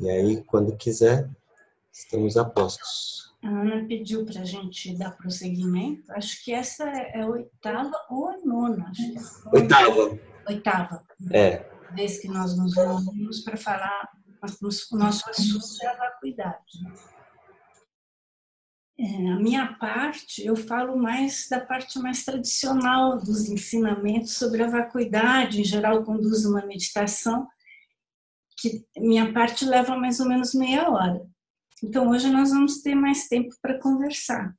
E aí, quando quiser, estamos a postos. A Ana pediu para a gente dar prosseguimento. Acho que essa é a oitava ou a nona. Acho que é a Oitava. Oitava. É. Vez que nós nos reunimos para falar, o nosso assunto é a vacuidade. A minha parte, eu falo mais da parte mais tradicional dos ensinamentos sobre a vacuidade. Em geral, conduzo uma meditação que minha parte leva mais ou menos meia hora. Então, hoje nós vamos ter mais tempo para conversar.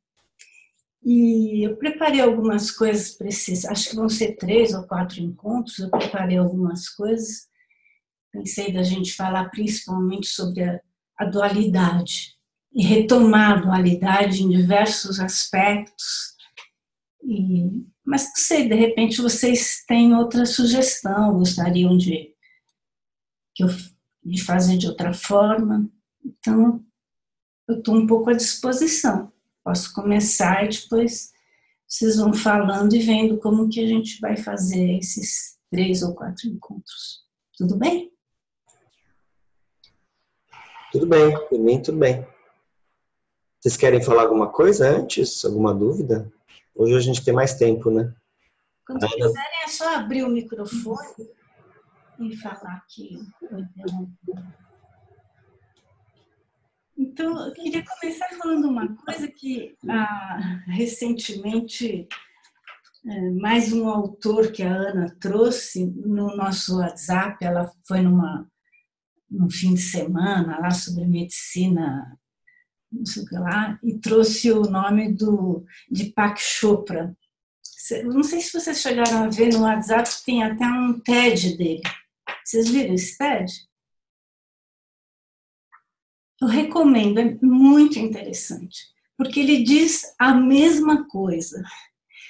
E eu preparei algumas coisas para esses, acho que vão ser 3 ou 4 encontros, eu preparei algumas coisas. Pensei da gente falar principalmente sobre a dualidade, e retomar a dualidade em diversos aspectos. Mas não sei, de repente vocês têm outra sugestão, gostariam de fazer de outra forma. Então, eu estou um pouco à disposição. Posso começar e depois vocês vão falando e vendo como que a gente vai fazer esses 3 ou 4 encontros. Tudo bem? Tudo bem, por mim tudo bem. Vocês querem falar alguma coisa antes? Alguma dúvida? Hoje a gente tem mais tempo, né? Quando quiserem é só abrir o microfone e falar que eu interrompo. Então, eu queria começar falando uma coisa que recentemente mais um autor que a Ana trouxe no nosso WhatsApp, ela foi num fim de semana lá sobre medicina, não sei o que lá, e trouxe o nome de Deepak Chopra. Não sei se vocês chegaram a ver no WhatsApp, tem até um TED dele. Vocês viram esse TED? Eu recomendo, é muito interessante, porque ele diz a mesma coisa.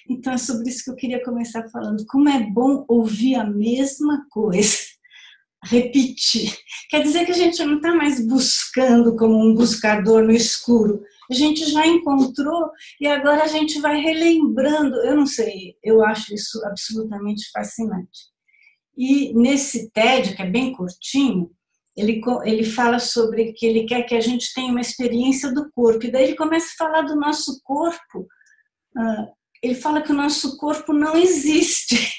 Então é sobre isso que eu queria começar falando. Como é bom ouvir a mesma coisa, repetir. Quer dizer que a gente não está mais buscando como um buscador no escuro. A gente já encontrou e agora a gente vai relembrando. Eu não sei, eu acho isso absolutamente fascinante. E nesse TED, que é bem curtinho, ele fala sobre que ele quer que a gente tenha uma experiência do corpo. E daí ele começa a falar do nosso corpo. Ele fala que o nosso corpo não existe.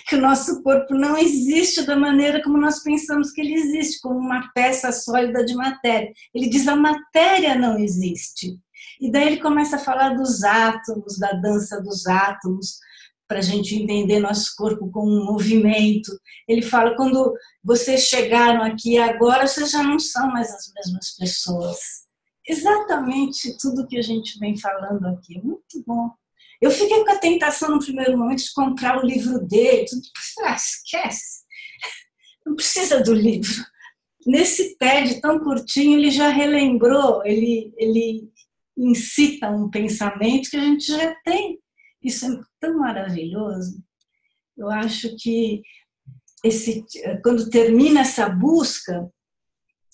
Que o nosso corpo não existe da maneira como nós pensamos que ele existe, como uma peça sólida de matéria. Ele diz a matéria não existe. E daí ele começa a falar dos átomos, da dança dos átomos, para a gente entender nosso corpo como um movimento. Ele fala, quando vocês chegaram aqui agora, vocês já não são mais as mesmas pessoas. Exatamente tudo que a gente vem falando aqui. Muito bom. Eu fiquei com a tentação no primeiro momento de comprar o livro dele. Esquece. Não precisa do livro. Nesse TED tão curtinho, ele já relembrou, ele incita um pensamento que a gente já tem. Isso é tão maravilhoso. Eu acho que quando termina essa busca,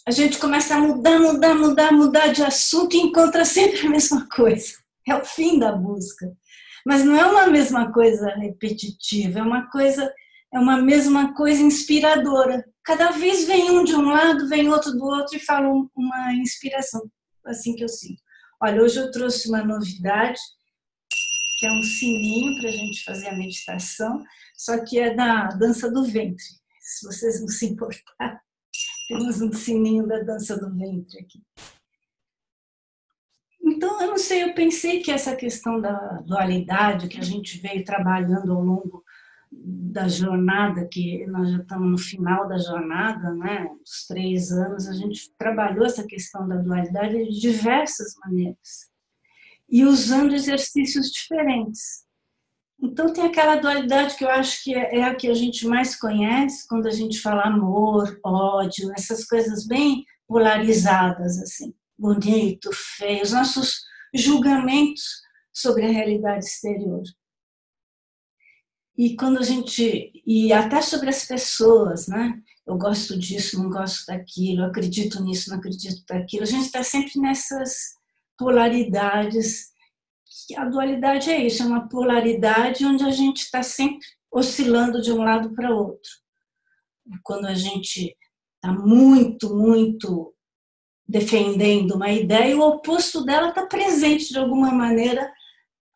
a gente começa a mudar de assunto e encontra sempre a mesma coisa. É o fim da busca. Mas não é uma mesma coisa repetitiva, é uma mesma coisa inspiradora. Cada vez vem um de um lado, vem outro do outro e fala uma inspiração, assim que eu sinto. Olha, hoje eu trouxe uma novidade, que é um sininho para a gente fazer a meditação, só que é da dança do ventre. Se vocês não se importarem, temos um sininho da dança do ventre aqui. Então, eu não sei, eu pensei que essa questão da dualidade que a gente veio trabalhando ao longo da jornada, que nós já estamos no final da jornada, né, dos 3 anos, a gente trabalhou essa questão da dualidade de diversas maneiras e usando exercícios diferentes. Então, tem aquela dualidade que eu acho que é a que a gente mais conhece, quando a gente fala amor, ódio, essas coisas bem polarizadas, assim. Bonito, feio, os nossos julgamentos sobre a realidade exterior. E até sobre as pessoas, né? Eu gosto disso, não gosto daquilo, eu acredito nisso, não acredito daquilo. A gente está sempre nessas polaridades. A dualidade é isso, é uma polaridade onde a gente está sempre oscilando de um lado para outro. Quando a gente está muito, muito defendendo uma ideia, e o oposto dela está presente de alguma maneira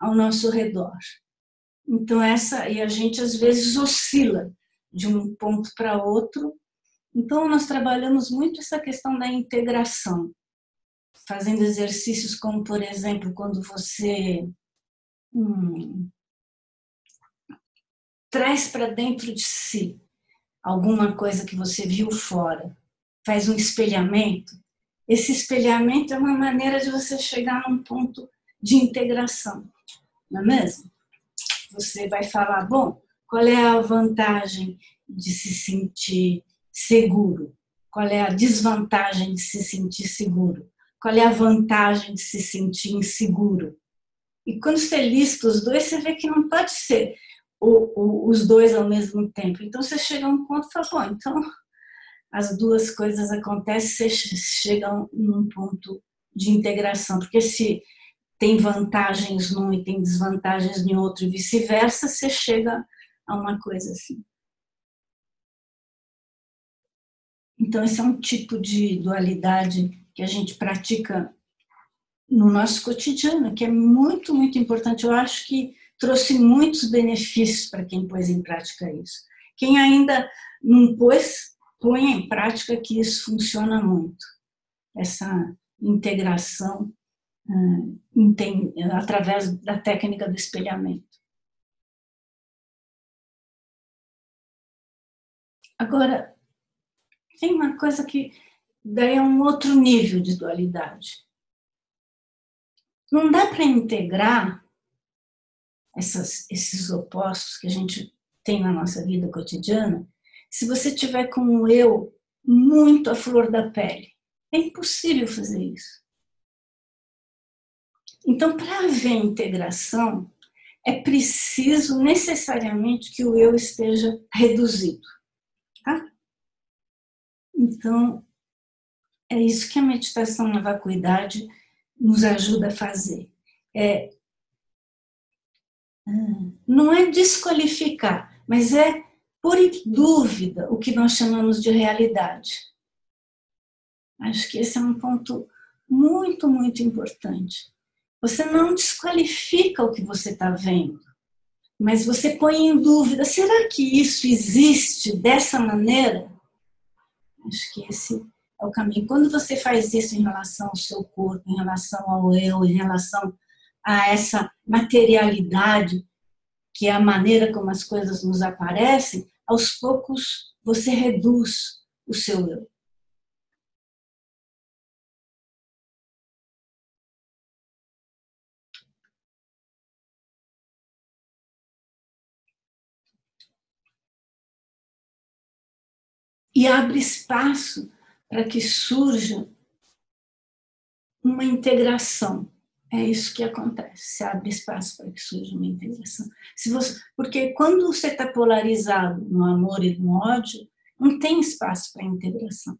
ao nosso redor. Então, e a gente às vezes oscila de um ponto para outro. Então, nós trabalhamos muito essa questão da integração, fazendo exercícios como, por exemplo, quando você traz para dentro de si alguma coisa que você viu fora, faz um espelhamento. Esse espelhamento é uma maneira de você chegar num ponto de integração, não é mesmo? Você vai falar, bom, qual é a vantagem de se sentir seguro? Qual é a desvantagem de se sentir seguro? Qual é a vantagem de se sentir inseguro? E quando você lista os dois, você vê que não pode ser os dois ao mesmo tempo. Então você chega a um ponto e fala, bom, então as duas coisas acontecem, você chega num ponto de integração, porque se tem vantagens num e tem desvantagens em outro e vice-versa, você chega a uma coisa assim. Então esse é um tipo de dualidade que a gente pratica no nosso cotidiano, que é muito, muito importante. Eu acho que trouxe muitos benefícios para quem pôs em prática isso. Quem ainda não pôs, põe em prática que isso funciona muito. Essa integração através da técnica do espelhamento. Agora, tem uma coisa que daí é um outro nível de dualidade. Não dá para integrar esses opostos que a gente tem na nossa vida cotidiana se você tiver com o eu muito à flor da pele. É impossível fazer isso. Então, para haver integração, é preciso necessariamente que o eu esteja reduzido. Tá? Então, é isso que a meditação na vacuidade nos ajuda a fazer. Não é desqualificar, mas é pôr em dúvida o que nós chamamos de realidade. Acho que esse é um ponto muito, muito importante. Você não desqualifica o que você está vendo, mas você põe em dúvida, será que isso existe dessa maneira? Acho que esse é o caminho. Quando você faz isso em relação ao seu corpo, em relação ao eu, em relação a essa materialidade, que é a maneira como as coisas nos aparecem, aos poucos você reduz o seu eu. E abre espaço para que surja uma integração. É isso que acontece, se abre espaço para que surja uma integração. Porque quando você está polarizado no amor e no ódio, não tem espaço para integração.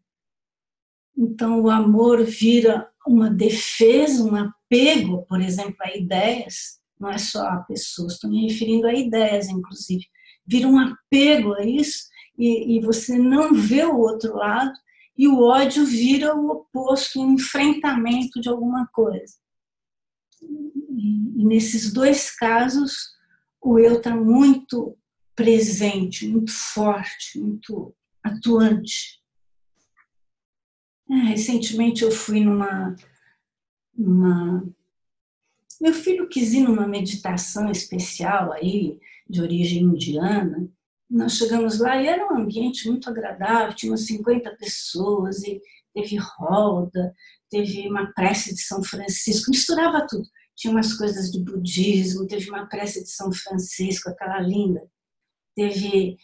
Então o amor vira uma defesa, um apego, por exemplo, a ideias, não é só a pessoas, estou me referindo a ideias, inclusive. Vira um apego a isso e você não vê o outro lado, e o ódio vira o oposto, um enfrentamento de alguma coisa. E nesses dois casos, o eu está muito presente, muito forte, muito atuante. Recentemente eu fui Meu filho quis ir numa meditação especial aí, de origem indiana. Nós chegamos lá e era um ambiente muito agradável, tinha umas 50 pessoas, e teve roda, teve uma prece de São Francisco, misturava tudo. Tinha umas coisas de budismo, teve uma prece de São Francisco, aquela linda. Teve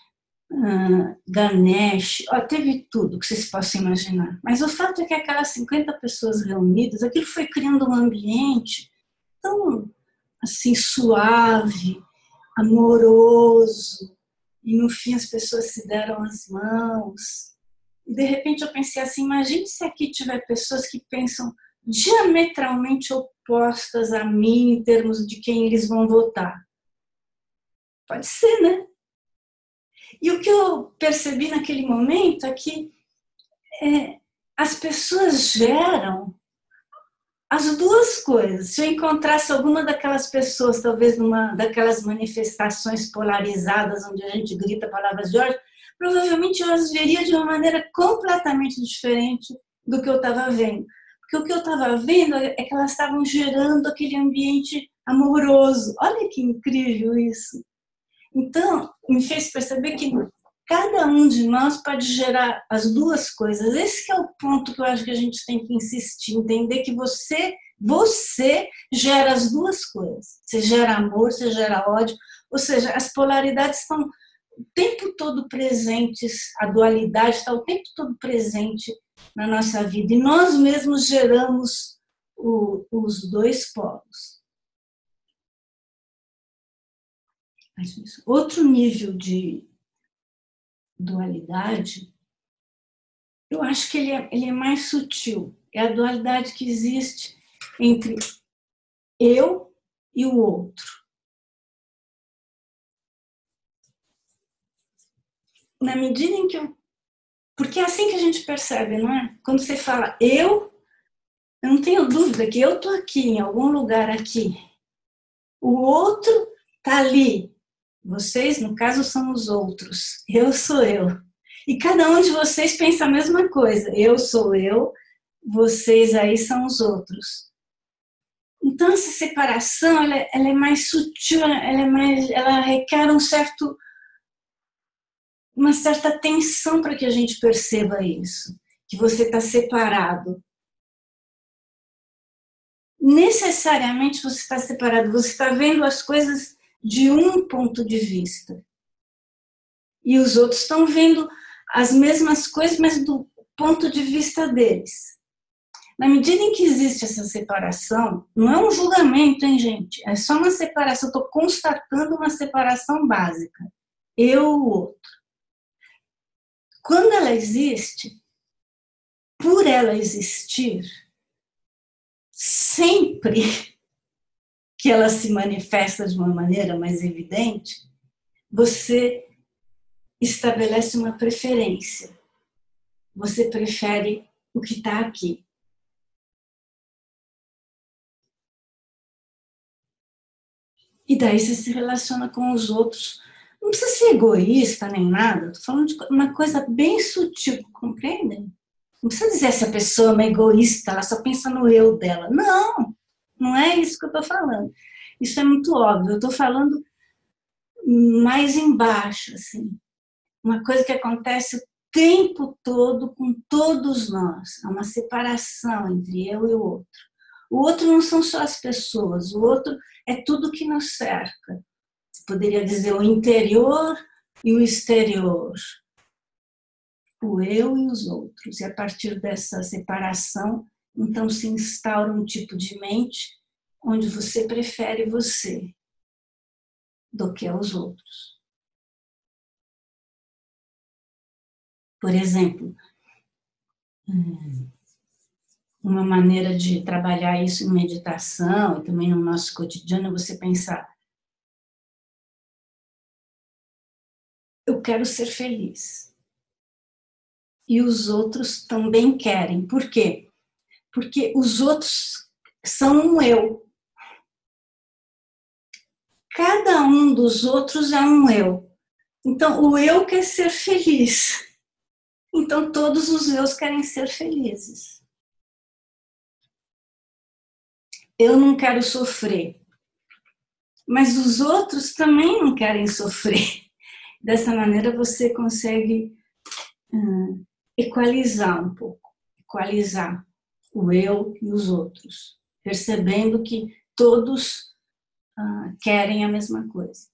Ganesh, teve tudo que vocês possam imaginar. Mas o fato é que aquelas 50 pessoas reunidas, aquilo foi criando um ambiente tão assim, suave, amoroso, e no fim as pessoas se deram as mãos. E de repente eu pensei assim, imagine se aqui tiver pessoas que pensam diametralmente opostas a mim em termos de quem eles vão votar. Pode ser, né? E o que eu percebi naquele momento é que as pessoas geram as duas coisas. Se eu encontrasse alguma daquelas pessoas, talvez numa daquelas manifestações polarizadas, onde a gente grita palavras de ódio, provavelmente eu as veria de uma maneira completamente diferente do que eu estava vendo. Porque o que eu estava vendo é que elas estavam gerando aquele ambiente amoroso. Olha que incrível isso. Então, me fez perceber que cada um de nós pode gerar as duas coisas. Esse que é o ponto que eu acho que a gente tem que insistir, entender que você gera as duas coisas. Você gera amor, você gera ódio, ou seja, as polaridades estão o tempo todo presentes, a dualidade está o tempo todo presente na nossa vida, e nós mesmos geramos os dois polos. Outro nível de dualidade, eu acho que ele é mais sutil. É a dualidade que existe entre eu e o outro. Na medida em que porque é assim que a gente percebe, não é? Quando você fala eu não tenho dúvida que eu estou aqui, em algum lugar aqui. O outro está ali. Vocês, no caso, são os outros. Eu sou eu. E cada um de vocês pensa a mesma coisa. Eu sou eu, vocês aí são os outros. Então, essa separação, ela é mais sutil, ela requer uma certa atenção para que a gente perceba isso, que você está separado. Necessariamente você está separado, você está vendo as coisas de um ponto de vista. E os outros estão vendo as mesmas coisas, mas do ponto de vista deles. Na medida em que existe essa separação, não é um julgamento, hein, gente? É só uma separação, eu estou constatando uma separação básica. Eu, o outro. Quando ela existe, por ela existir, sempre que ela se manifesta de uma maneira mais evidente, você estabelece uma preferência. Você prefere o que está aqui. E daí você se relaciona com os outros. Não precisa ser egoísta nem nada, estou falando de uma coisa bem sutil, compreendem? Não precisa dizer se a pessoa é uma egoísta, ela só pensa no eu dela. Não, não é isso que eu estou falando. Isso é muito óbvio, eu estou falando mais embaixo, assim. Uma coisa que acontece o tempo todo com todos nós. Há uma separação entre eu e o outro. O outro não são só as pessoas, o outro é tudo que nos cerca. Você poderia dizer o interior e o exterior. O eu e os outros. E a partir dessa separação, então se instaura um tipo de mente onde você prefere você do que aos outros. Por exemplo, uma maneira de trabalhar isso em meditação e também no nosso cotidiano é você pensar: eu quero ser feliz. E os outros também querem. Por quê? Porque os outros são um eu. Cada um dos outros é um eu. Então, o eu quer ser feliz. Então, todos os eus querem ser felizes. Eu não quero sofrer. Mas os outros também não querem sofrer. Dessa maneira, você consegue equalizar um pouco. Equalizar o eu e os outros. Percebendo que todos querem a mesma coisa.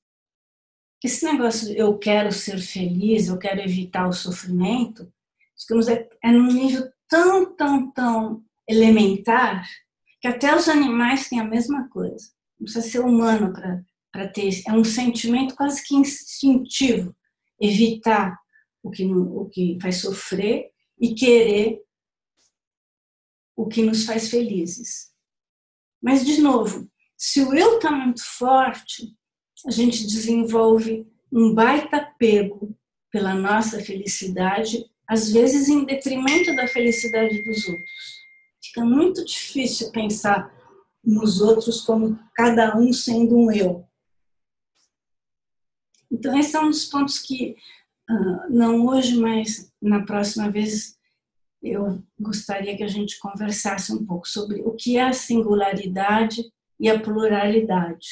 Esse negócio de eu quero ser feliz, eu quero evitar o sofrimento, digamos, é num nível tão elementar que até os animais têm a mesma coisa. Não precisa ser humano para ter isso. É um sentimento quase que instintivo. Evitar o que faz sofrer e querer o que nos faz felizes. Mas, de novo, se o eu está muito forte, a gente desenvolve um baita apego pela nossa felicidade às vezes em detrimento da felicidade dos outros. Fica muito difícil pensar nos outros como cada um sendo um eu. Então, esse é um dos pontos que, não hoje, mas na próxima vez, eu gostaria que a gente conversasse um pouco sobre o que é a singularidade e a pluralidade.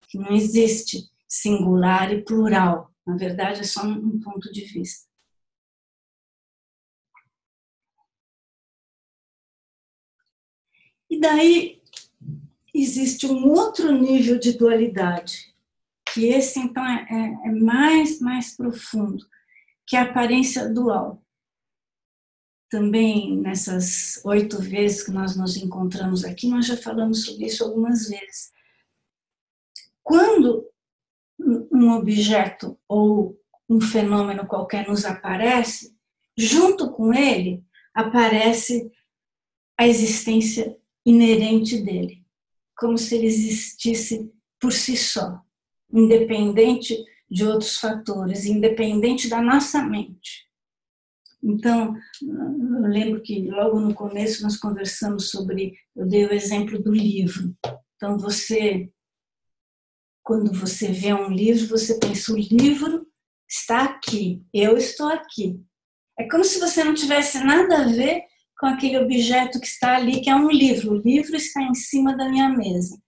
Que não existe singular e plural. Na verdade, é só um ponto de vista. E daí existe um outro nível de dualidade, que esse, então, é mais profundo, que é a aparência dual. Também, nessas 8 vezes que nós nos encontramos aqui, nós já falamos sobre isso algumas vezes. Quando um objeto ou um fenômeno qualquer nos aparece, junto com ele aparece a existência inerente dele, como se ele existisse por si só, independente de outros fatores, independente da nossa mente. Então, eu lembro que logo no começo nós conversamos sobre, eu dei o exemplo do livro. Então, quando você vê um livro, você pensa, o livro está aqui, eu estou aqui. É como se você não tivesse nada a ver com aquele objeto que está ali, que é um livro. O livro está em cima da minha mesa.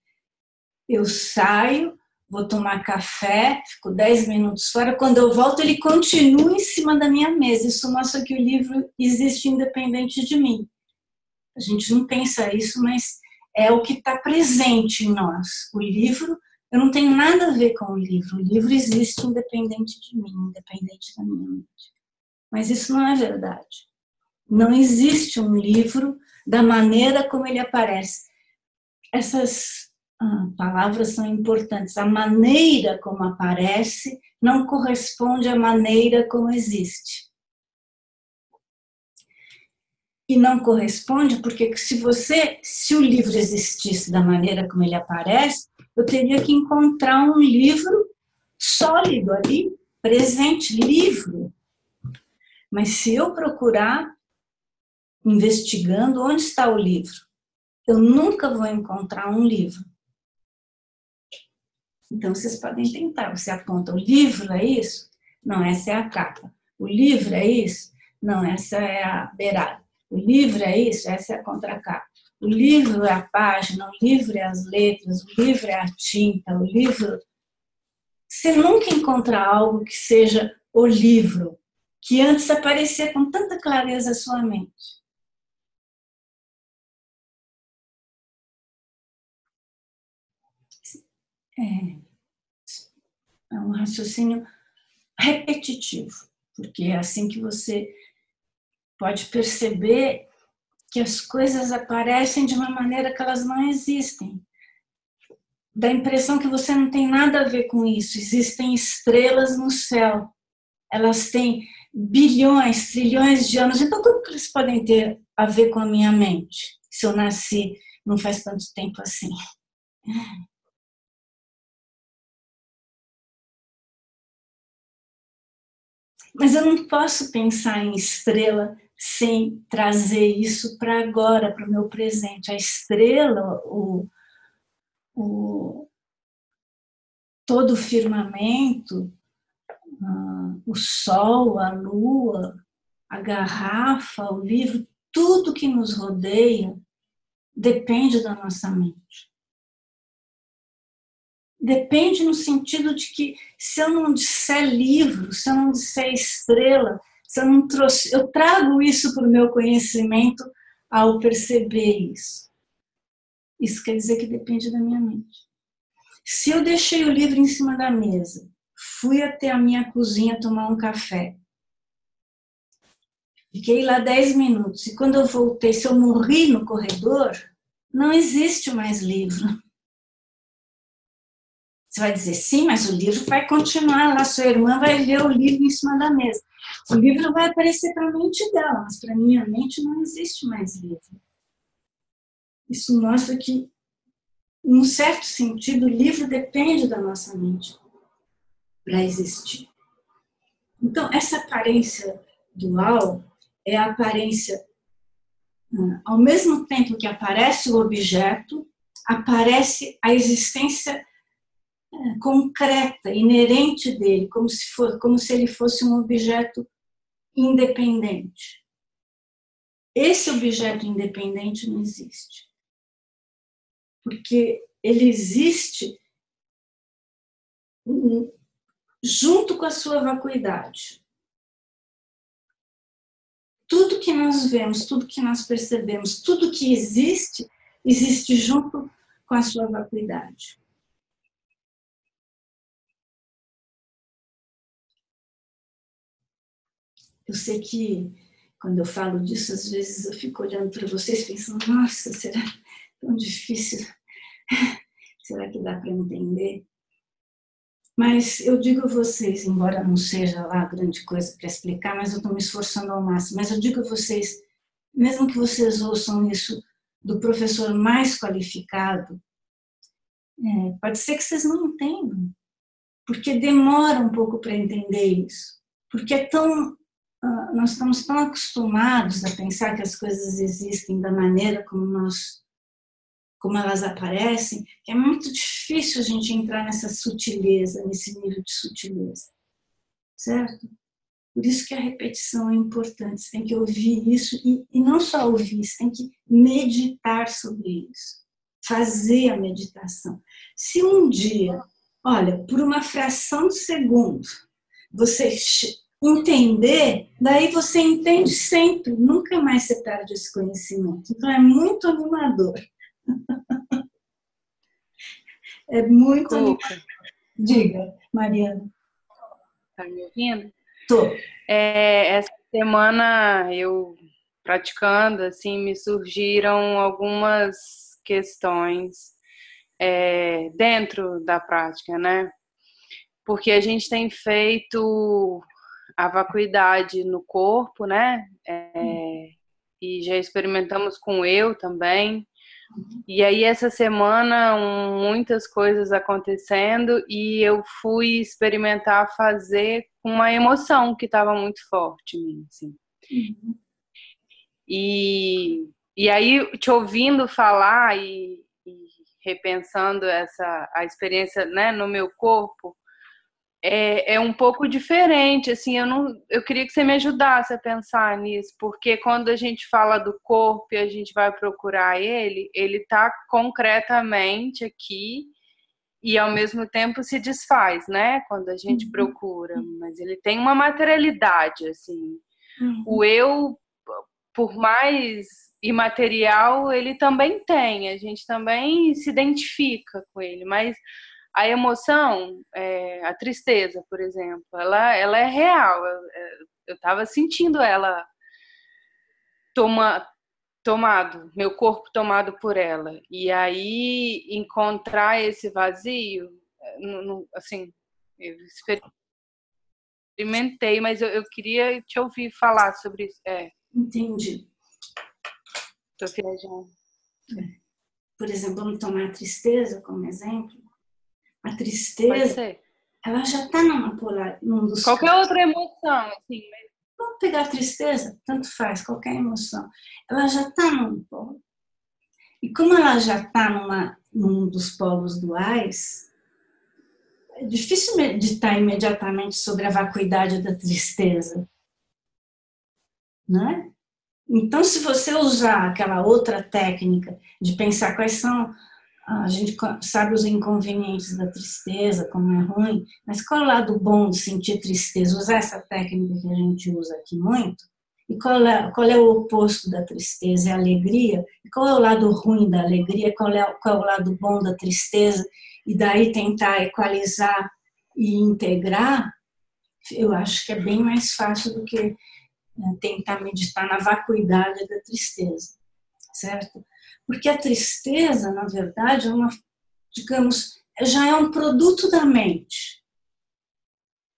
Eu saio, vou tomar café, fico 10 minutos fora, quando eu volto ele continua em cima da minha mesa. Isso mostra que o livro existe independente de mim. A gente não pensa isso, mas é o que está presente em nós. O livro, eu não tenho nada a ver com o livro existe independente de mim, independente da minha mente. Mas isso não é verdade. Não existe um livro da maneira como ele aparece. Essas palavras são importantes. A maneira como aparece não corresponde à maneira como existe. E não corresponde porque se o livro existisse da maneira como ele aparece, eu teria que encontrar um livro sólido ali, presente, livro. Mas se eu procurar, investigando, onde está o livro? Eu nunca vou encontrar um livro. Então, vocês podem tentar. Você aponta, o livro é isso? Não, essa é a capa. O livro é isso? Não, essa é a beirada. O livro é isso? Essa é a contracapa. O livro é a página, o livro é as letras, o livro é a tinta, o livro... Você nunca encontra algo que seja o livro, que antes aparecia com tanta clareza à sua mente. É um raciocínio repetitivo, porque é assim que você pode perceber que as coisas aparecem de uma maneira que elas não existem. Dá a impressão que você não tem nada a ver com isso. Existem estrelas no céu. Elas têm bilhões, trilhões de anos. Então, como que eles podem ter a ver com a minha mente? Se eu nasci não faz tanto tempo assim. Mas eu não posso pensar em estrela sem trazer isso para agora, para o meu presente. A estrela, todo o firmamento, o sol, a lua, a garrafa, o livro, tudo que nos rodeia depende da nossa mente. Depende no sentido de que se eu não disser livro, se eu não disser estrela, se eu não trouxe, eu trago isso para o meu conhecimento ao perceber isso. Isso quer dizer que depende da minha mente. Se eu deixei o livro em cima da mesa, fui até a minha cozinha tomar um café, fiquei lá 10 minutos, e quando eu voltei, se eu morri no corredor, não existe mais livro. Você vai dizer, sim, mas o livro vai continuar lá, sua irmã vai ver o livro em cima da mesa. O livro vai aparecer para a mente dela, mas para a minha mente não existe mais livro. Isso mostra que, num certo sentido, o livro depende da nossa mente para existir. Então, essa aparência dual é a aparência, ao mesmo tempo que aparece o objeto, aparece a existência concreta, inerente dele, como se ele fosse um objeto independente. Esse objeto independente não existe. Porque ele existe junto com a sua vacuidade. Tudo que nós vemos, tudo que nós percebemos, tudo que existe, existe junto com a sua vacuidade. Eu sei que, quando eu falo disso, às vezes eu fico olhando para vocês pensando, nossa, será tão difícil? Será que dá para entender? Mas eu digo a vocês, embora não seja lá grande coisa para explicar, mas eu estou me esforçando ao máximo, mas eu digo a vocês, mesmo que vocês ouçam isso do professor mais qualificado, pode ser que vocês não entendam, porque demora um pouco para entender isso, porque nós estamos tão acostumados a pensar que as coisas existem da maneira como elas aparecem, que é muito difícil a gente entrar nessa sutileza, nesse nível de sutileza, certo? Por isso que a repetição é importante, você tem que ouvir isso, e não só ouvir, você tem que meditar sobre isso, fazer a meditação. Se um dia, olha, por uma fração de segundo, você entender, daí você entende sempre, nunca mais você perde esse conhecimento. Então é muito animador. É muito animador. Diga, Mariana. Tá me ouvindo? Tô. Essa semana eu praticando, assim, me surgiram algumas questões dentro da prática, né? Porque a gente tem feito a vacuidade no corpo, né? E já experimentamos com eu também. E aí essa semana muitas coisas acontecendo e eu fui experimentar fazer com uma emoção que estava muito forte em mim, assim. Uhum. E aí te ouvindo falar e repensando a experiência, né, no meu corpo, é um pouco diferente, assim, eu queria que você me ajudasse a pensar nisso, porque quando a gente fala do corpo e a gente vai procurar ele está concretamente aqui e ao mesmo tempo se desfaz, né, quando a gente procura, mas ele tem uma materialidade, assim. O eu, por mais imaterial, ele também tem, a gente também se identifica com ele, mas a emoção, a tristeza, por exemplo, ela é real. Eu estava sentindo ela tomado, meu corpo tomado por ela. E aí encontrar esse vazio, assim, eu experimentei, mas eu queria te ouvir falar sobre isso. Entendi. Tô viajando. Por exemplo, vamos tomar a tristeza como exemplo. A tristeza, ela já está num dos... Qualquer outra emoção, assim. Vamos pegar a tristeza, tanto faz, qualquer emoção. Ela já está num polo. E como ela já está num dos polos duais, é difícil meditar imediatamente sobre a vacuidade da tristeza. Não é? Então, se você usar aquela outra técnica de pensar quais são... A gente sabe os inconvenientes da tristeza, como é ruim, mas qual é o lado bom de sentir tristeza? Usar essa técnica que a gente usa aqui muito. E qual é o oposto da tristeza? É a alegria. E qual é o lado ruim da alegria? Qual é o lado bom da tristeza? E daí tentar equalizar e integrar, eu acho que é bem mais fácil do que tentar meditar na vacuidade da tristeza, certo? Porque a tristeza, na verdade, já é um produto da mente.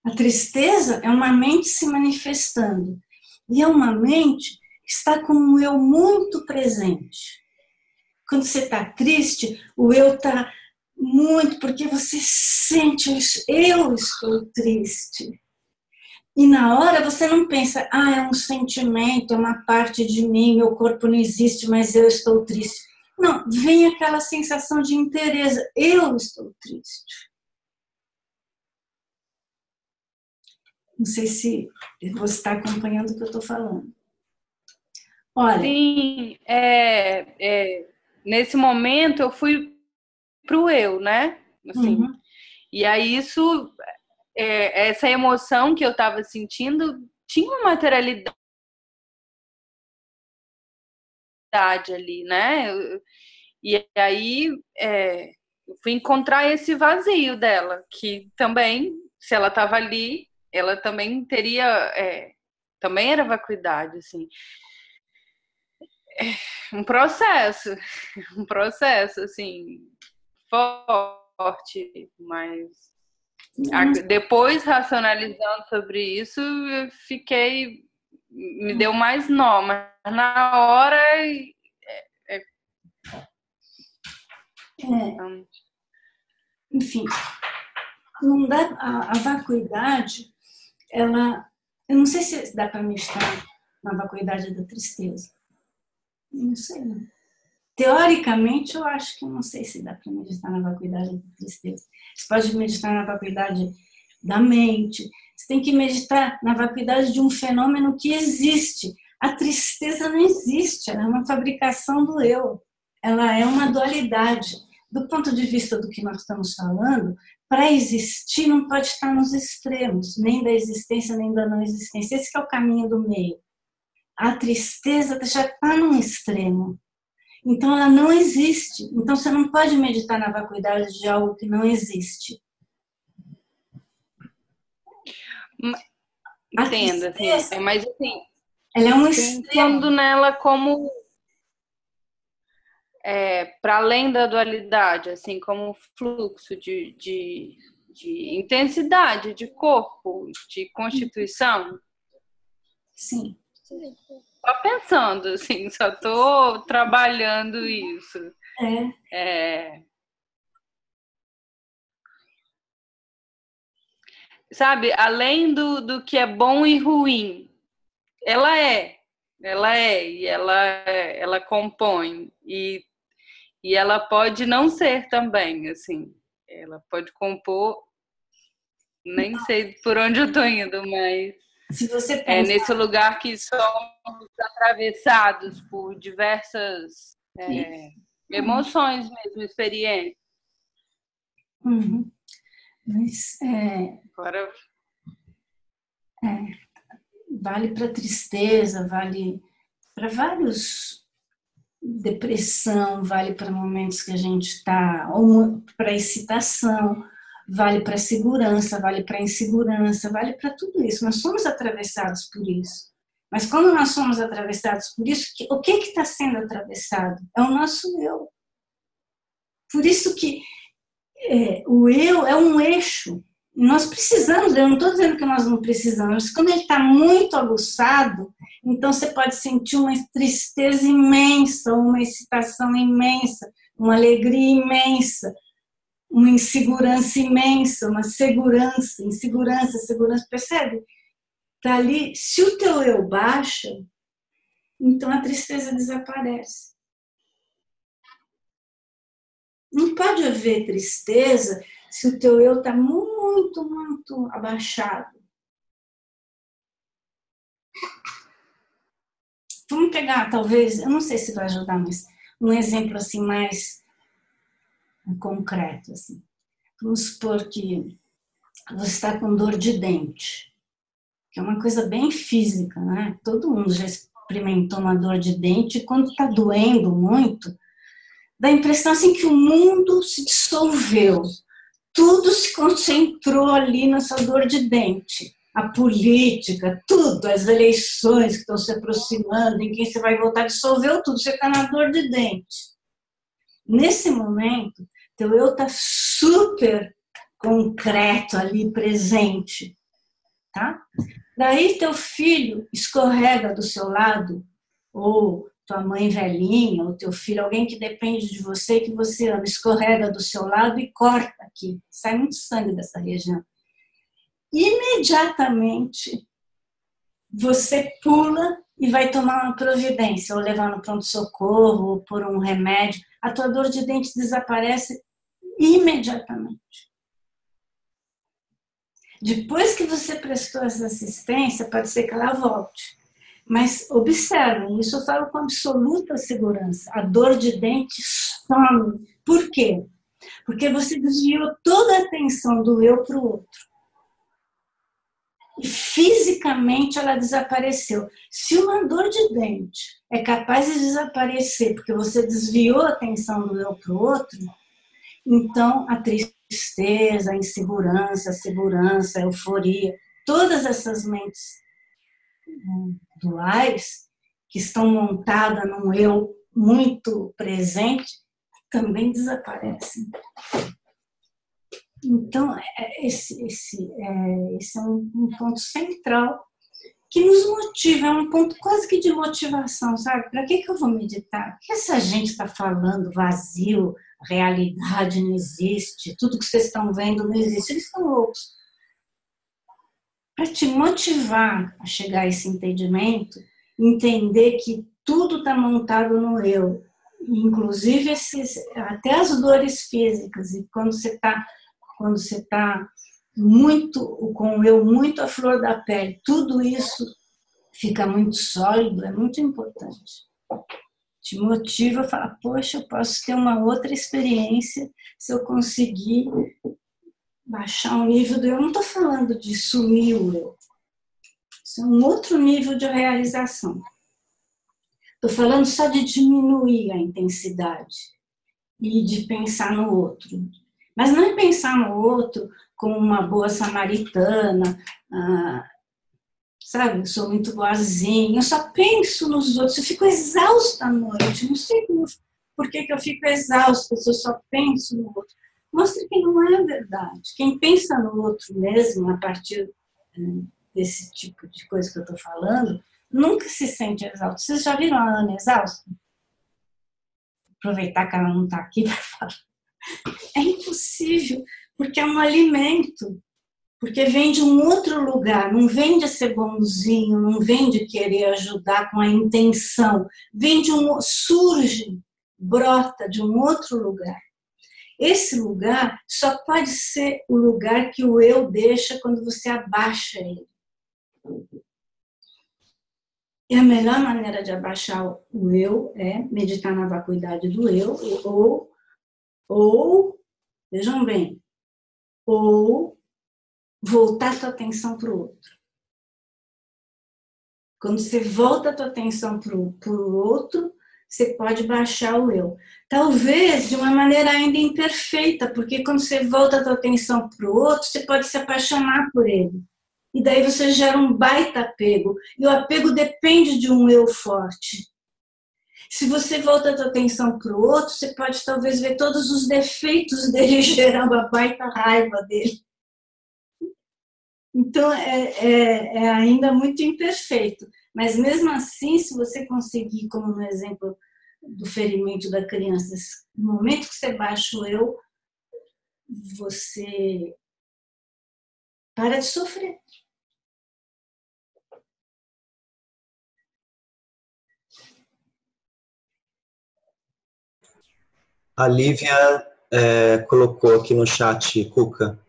A tristeza é uma mente se manifestando. E é uma mente que está com o eu muito presente. Quando você está triste, o eu está muito, porque você sente isso. Eu estou triste. E na hora você não pensa, ah, é um sentimento, é uma parte de mim, meu corpo não existe, mas eu estou triste. Não, vem aquela sensação de interesse, eu estou triste. Não sei se você está acompanhando o que eu estou falando. Olha. Sim, nesse momento eu fui pro eu, né? Assim, E aí essa emoção que eu estava sentindo tinha uma materialidade ali, né? E aí eu fui encontrar esse vazio dela, que também, se ela estava ali, ela também teria, também era vacuidade, assim. Um processo, assim, forte, mas depois, racionalizando sobre isso, eu fiquei, me deu mais nó, mas na hora enfim, não dá, a vacuidade, ela, eu não sei se dá para meditar na vacuidade da tristeza. Não sei, não. Teoricamente, eu acho que não sei se dá para meditar na vacuidade da tristeza. Você pode meditar na vacuidade da mente. Você tem que meditar na vacuidade de um fenômeno que existe. A tristeza não existe, ela é uma fabricação do eu. Ela é uma dualidade. Do ponto de vista do que nós estamos falando, para existir não pode estar nos extremos, nem da existência, nem da não existência. Esse que é o caminho do meio. A tristeza já está num extremo. Então, ela não existe. Então, você não pode meditar na vacuidade de algo que não existe. Entendo, assim, mas assim, ela é um extremo. Pensando nela como para além da dualidade, assim, como fluxo de intensidade, de corpo, de constituição. Sim. Só pensando, assim, só estou trabalhando isso. Sabe, além do que é bom e ruim, ela e ela compõe e ela pode não ser também, assim, ela pode compor, nem sei por onde eu tô indo, mas se você pensa, nesse lugar que somos atravessados por diversas emoções mesmo, experiências. Mas Agora vale para tristeza, vale para vários, depressão, vale para momentos que a gente está, ou para excitação, vale para segurança, vale para insegurança, vale para tudo isso. Nós somos atravessados por isso. Mas quando nós somos atravessados por isso, o que está sendo atravessado? É o nosso eu. Por isso que o eu é um eixo. Nós precisamos, eu não estou dizendo que nós não precisamos, mas quando ele está muito aguçado, então você pode sentir uma tristeza imensa, uma excitação imensa, uma alegria imensa, uma insegurança imensa, uma segurança, insegurança, segurança, percebe? Está ali, se o teu eu baixa, então a tristeza desaparece. Não pode haver tristeza se o teu eu está muito, muito abaixado. Vamos pegar, talvez, eu não sei se vai ajudar, mas um exemplo assim mais concreto. Assim. Vamos supor que você está com dor de dente, que é uma coisa bem física, né? Todo mundo já experimentou uma dor de dente e quando está doendo muito, dá a impressão assim que o mundo se dissolveu. Tudo se concentrou ali nessa dor de dente. A política, tudo, as eleições que estão se aproximando, em quem você vai votar, dissolveu tudo, você está na dor de dente. Nesse momento, teu eu está super concreto ali, presente. Tá? Daí teu filho escorrega do seu lado, ou tua mãe velhinha, ou teu filho, alguém que depende de você, que você ama, escorrega do seu lado e corta aqui. Sai muito sangue dessa região. imediatamente você pula e vai tomar uma providência, ou levar no pronto-socorro, ou por um remédio. A tua dor de dente desaparece imediatamente. Depois que você prestou essa assistência, pode ser que ela volte. Mas observem, isso eu falo com absoluta segurança. A dor de dente some. Por quê? Porque você desviou toda a atenção do eu para o outro. E fisicamente ela desapareceu. Se uma dor de dente é capaz de desaparecer porque você desviou a atenção do eu para o outro, então a tristeza, a insegurança, a segurança, a euforia, todas essas mentes duais que estão montadas num eu muito presente também desaparecem. Então, esse é um ponto central que nos motiva, é um ponto quase que de motivação, sabe? Para que eu vou meditar? O que essa gente está falando? Vazio, realidade não existe, tudo que vocês estão vendo não existe. Eles estão loucos. Para te motivar a chegar a esse entendimento, entender que tudo está montado no eu, inclusive até as dores físicas, e quando você está muito, com o eu muito à flor da pele, tudo isso fica muito sólido, é muito importante. Te motiva a falar, poxa, eu posso ter uma outra experiência se eu conseguir baixar o nível do eu. Eu não estou falando de sumir o eu. Isso é um outro nível de realização. Estou falando só de diminuir a intensidade e de pensar no outro. Mas não é pensar no outro como uma boa samaritana, sabe? Eu sou muito boazinha, eu só penso nos outros, eu fico exausta à noite, não sei por que eu fico exausta, se eu só penso no outro. Mostra que não é verdade. Quem pensa no outro mesmo, a partir desse tipo de coisa que eu estou falando, nunca se sente exausto. Vocês já viram a Ana exausta? Aproveitar que ela não está aqui para falar. É impossível, porque é um alimento, porque vem de um outro lugar, não vem de ser bonzinho, não vem de querer ajudar com a intenção, surge, brota de um outro lugar. Esse lugar só pode ser o lugar que o eu deixa quando você abaixa ele. E a melhor maneira de abaixar o eu é meditar na vacuidade do eu, ou vejam bem, ou voltar a tua atenção para o outro. Quando você volta a tua atenção para o outro, você pode baixar o eu. Talvez de uma maneira ainda imperfeita, porque quando você volta a tua atenção para o outro, você pode se apaixonar por ele. E daí você gera um baita apego. E o apego depende de um eu forte. Se você volta a tua atenção para o outro, você pode talvez ver todos os defeitos dele e gerar uma baita raiva dele. Então, é ainda muito imperfeito. Mas, mesmo assim, se você conseguir, como no exemplo do ferimento da criança, no momento que você baixa o eu, você para de sofrer. A Lívia colocou aqui no chat, Cuca,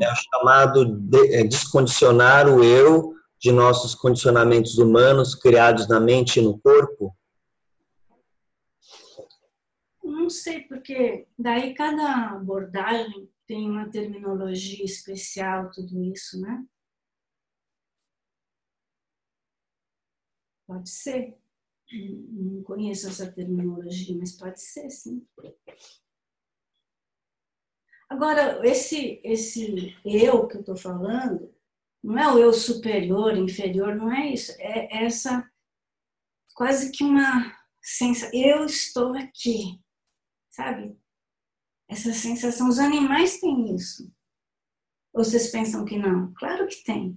é o chamado descondicionar o eu de nossos condicionamentos humanos criados na mente e no corpo? Não sei, porque daí cada abordagem tem uma terminologia especial, tudo isso, né? Pode ser. Não conheço essa terminologia, mas pode ser, sim. Agora, esse eu que eu estou falando, não é o eu superior, inferior, não é isso. É essa quase que uma sensação, eu estou aqui, sabe? Essa sensação, os animais têm isso. Ou vocês pensam que não? Claro que tem.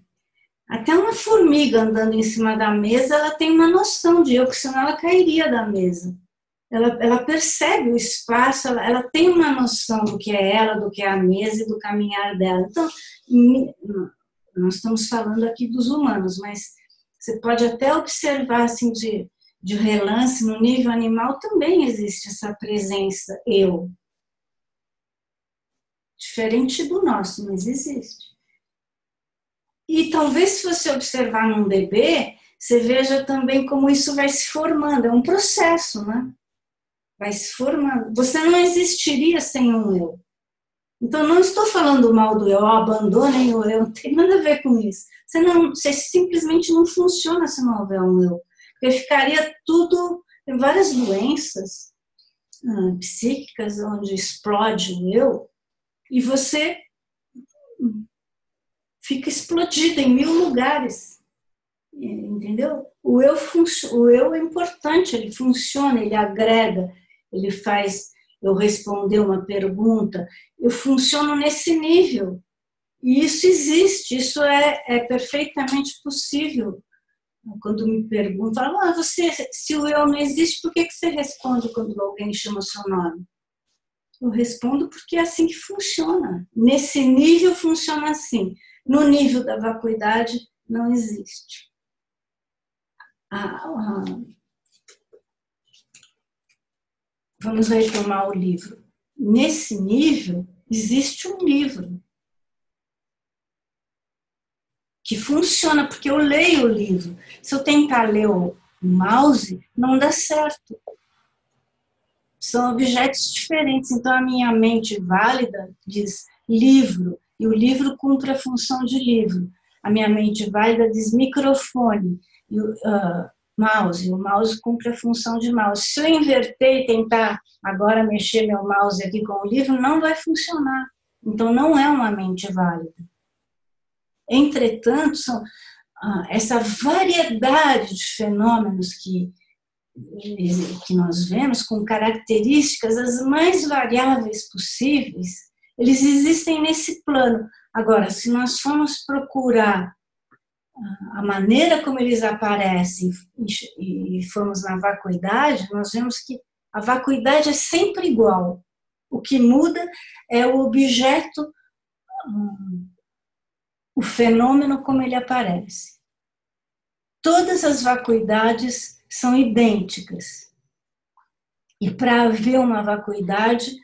Até uma formiga andando em cima da mesa, ela tem uma noção de eu, porque senão ela cairia da mesa. Ela percebe o espaço, ela tem uma noção do que é ela, do que é a mesa e do caminhar dela. Então, nós estamos falando aqui dos humanos, mas você pode até observar assim de relance, no nível animal também existe essa presença eu. Diferente do nosso, mas existe. E talvez se você observar num bebê, você veja também como isso vai se formando, é um processo, né? Vai se formando. Você não existiria sem um eu. Então, não estou falando mal do eu, abandonem o eu, não tem nada a ver com isso. Você simplesmente não funciona se não houver um eu. Porque ficaria tudo, tem várias doenças psíquicas onde explode o eu e você fica explodido em 1000 lugares. Entendeu? O eu é importante, ele funciona, ele agrega, ele faz eu responder uma pergunta, eu funciono nesse nível. E isso existe, isso é perfeitamente possível. Quando me perguntam, se o eu não existe, por que você responde quando alguém chama o seu nome? Eu respondo porque é assim que funciona. Nesse nível funciona assim. No nível da vacuidade, não existe. Vamos retomar o livro. Nesse nível, existe um livro que funciona, porque eu leio o livro. Se eu tentar ler o mouse, não dá certo. São objetos diferentes. Então, a minha mente válida diz livro, e o livro cumpre a função de livro. A minha mente válida diz microfone, e o mouse cumpre a função de mouse. Se eu inverter e tentar agora mexer meu mouse aqui com o livro, não vai funcionar. Então, não é uma mente válida. Entretanto, essa variedade de fenômenos que nós vemos, com características as mais variáveis possíveis, eles existem nesse plano. Agora, se nós formos procurar a maneira como eles aparecem e formos na vacuidade, nós vemos que a vacuidade é sempre igual. O que muda é o objeto, o fenômeno como ele aparece. Todas as vacuidades são idênticas. E para haver uma vacuidade,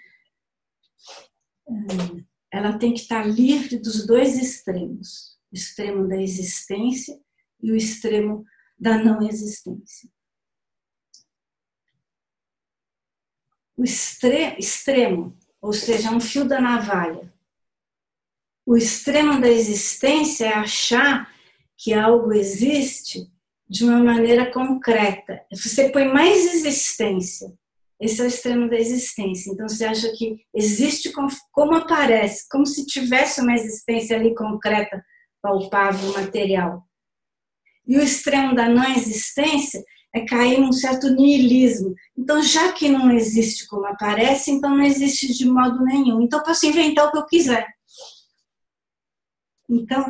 ela tem que estar livre dos dois extremos. O extremo da existência e o extremo da não existência. O extremo, ou seja, um fio da navalha. O extremo da existência é achar que algo existe de uma maneira concreta. Você põe mais existência. Esse é o extremo da existência. Então, você acha que existe como aparece, como se tivesse uma existência ali concreta, palpável, material. E o extremo da não existência é cair num certo niilismo. Então, já que não existe como aparece, então não existe de modo nenhum. Então, eu posso inventar o que eu quiser. Então,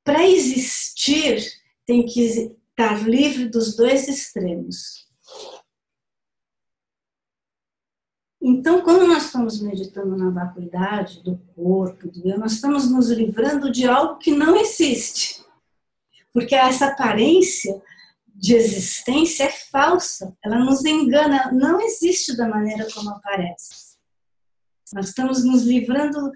para existir, tem que estar livre dos dois extremos. Então, quando nós estamos meditando na vacuidade do corpo, do eu, nós estamos nos livrando de algo que não existe. Porque essa aparência de existência é falsa, ela nos engana, não existe da maneira como aparece. Nós estamos nos livrando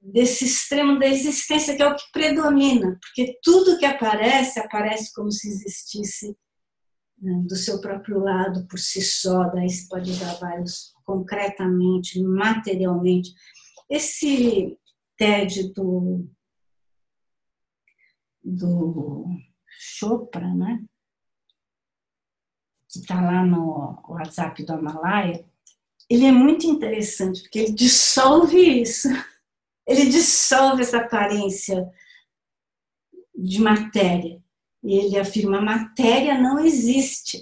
desse extremo da existência, que é o que predomina, porque tudo que aparece, aparece como se existisse do seu próprio lado, por si só, daí se pode dar vários, concretamente, materialmente. Esse TED do Chopra, né, que está lá no WhatsApp do Himalaia, ele é muito interessante, porque ele dissolve isso. Ele dissolve essa aparência de matéria. E ele afirma, a matéria não existe.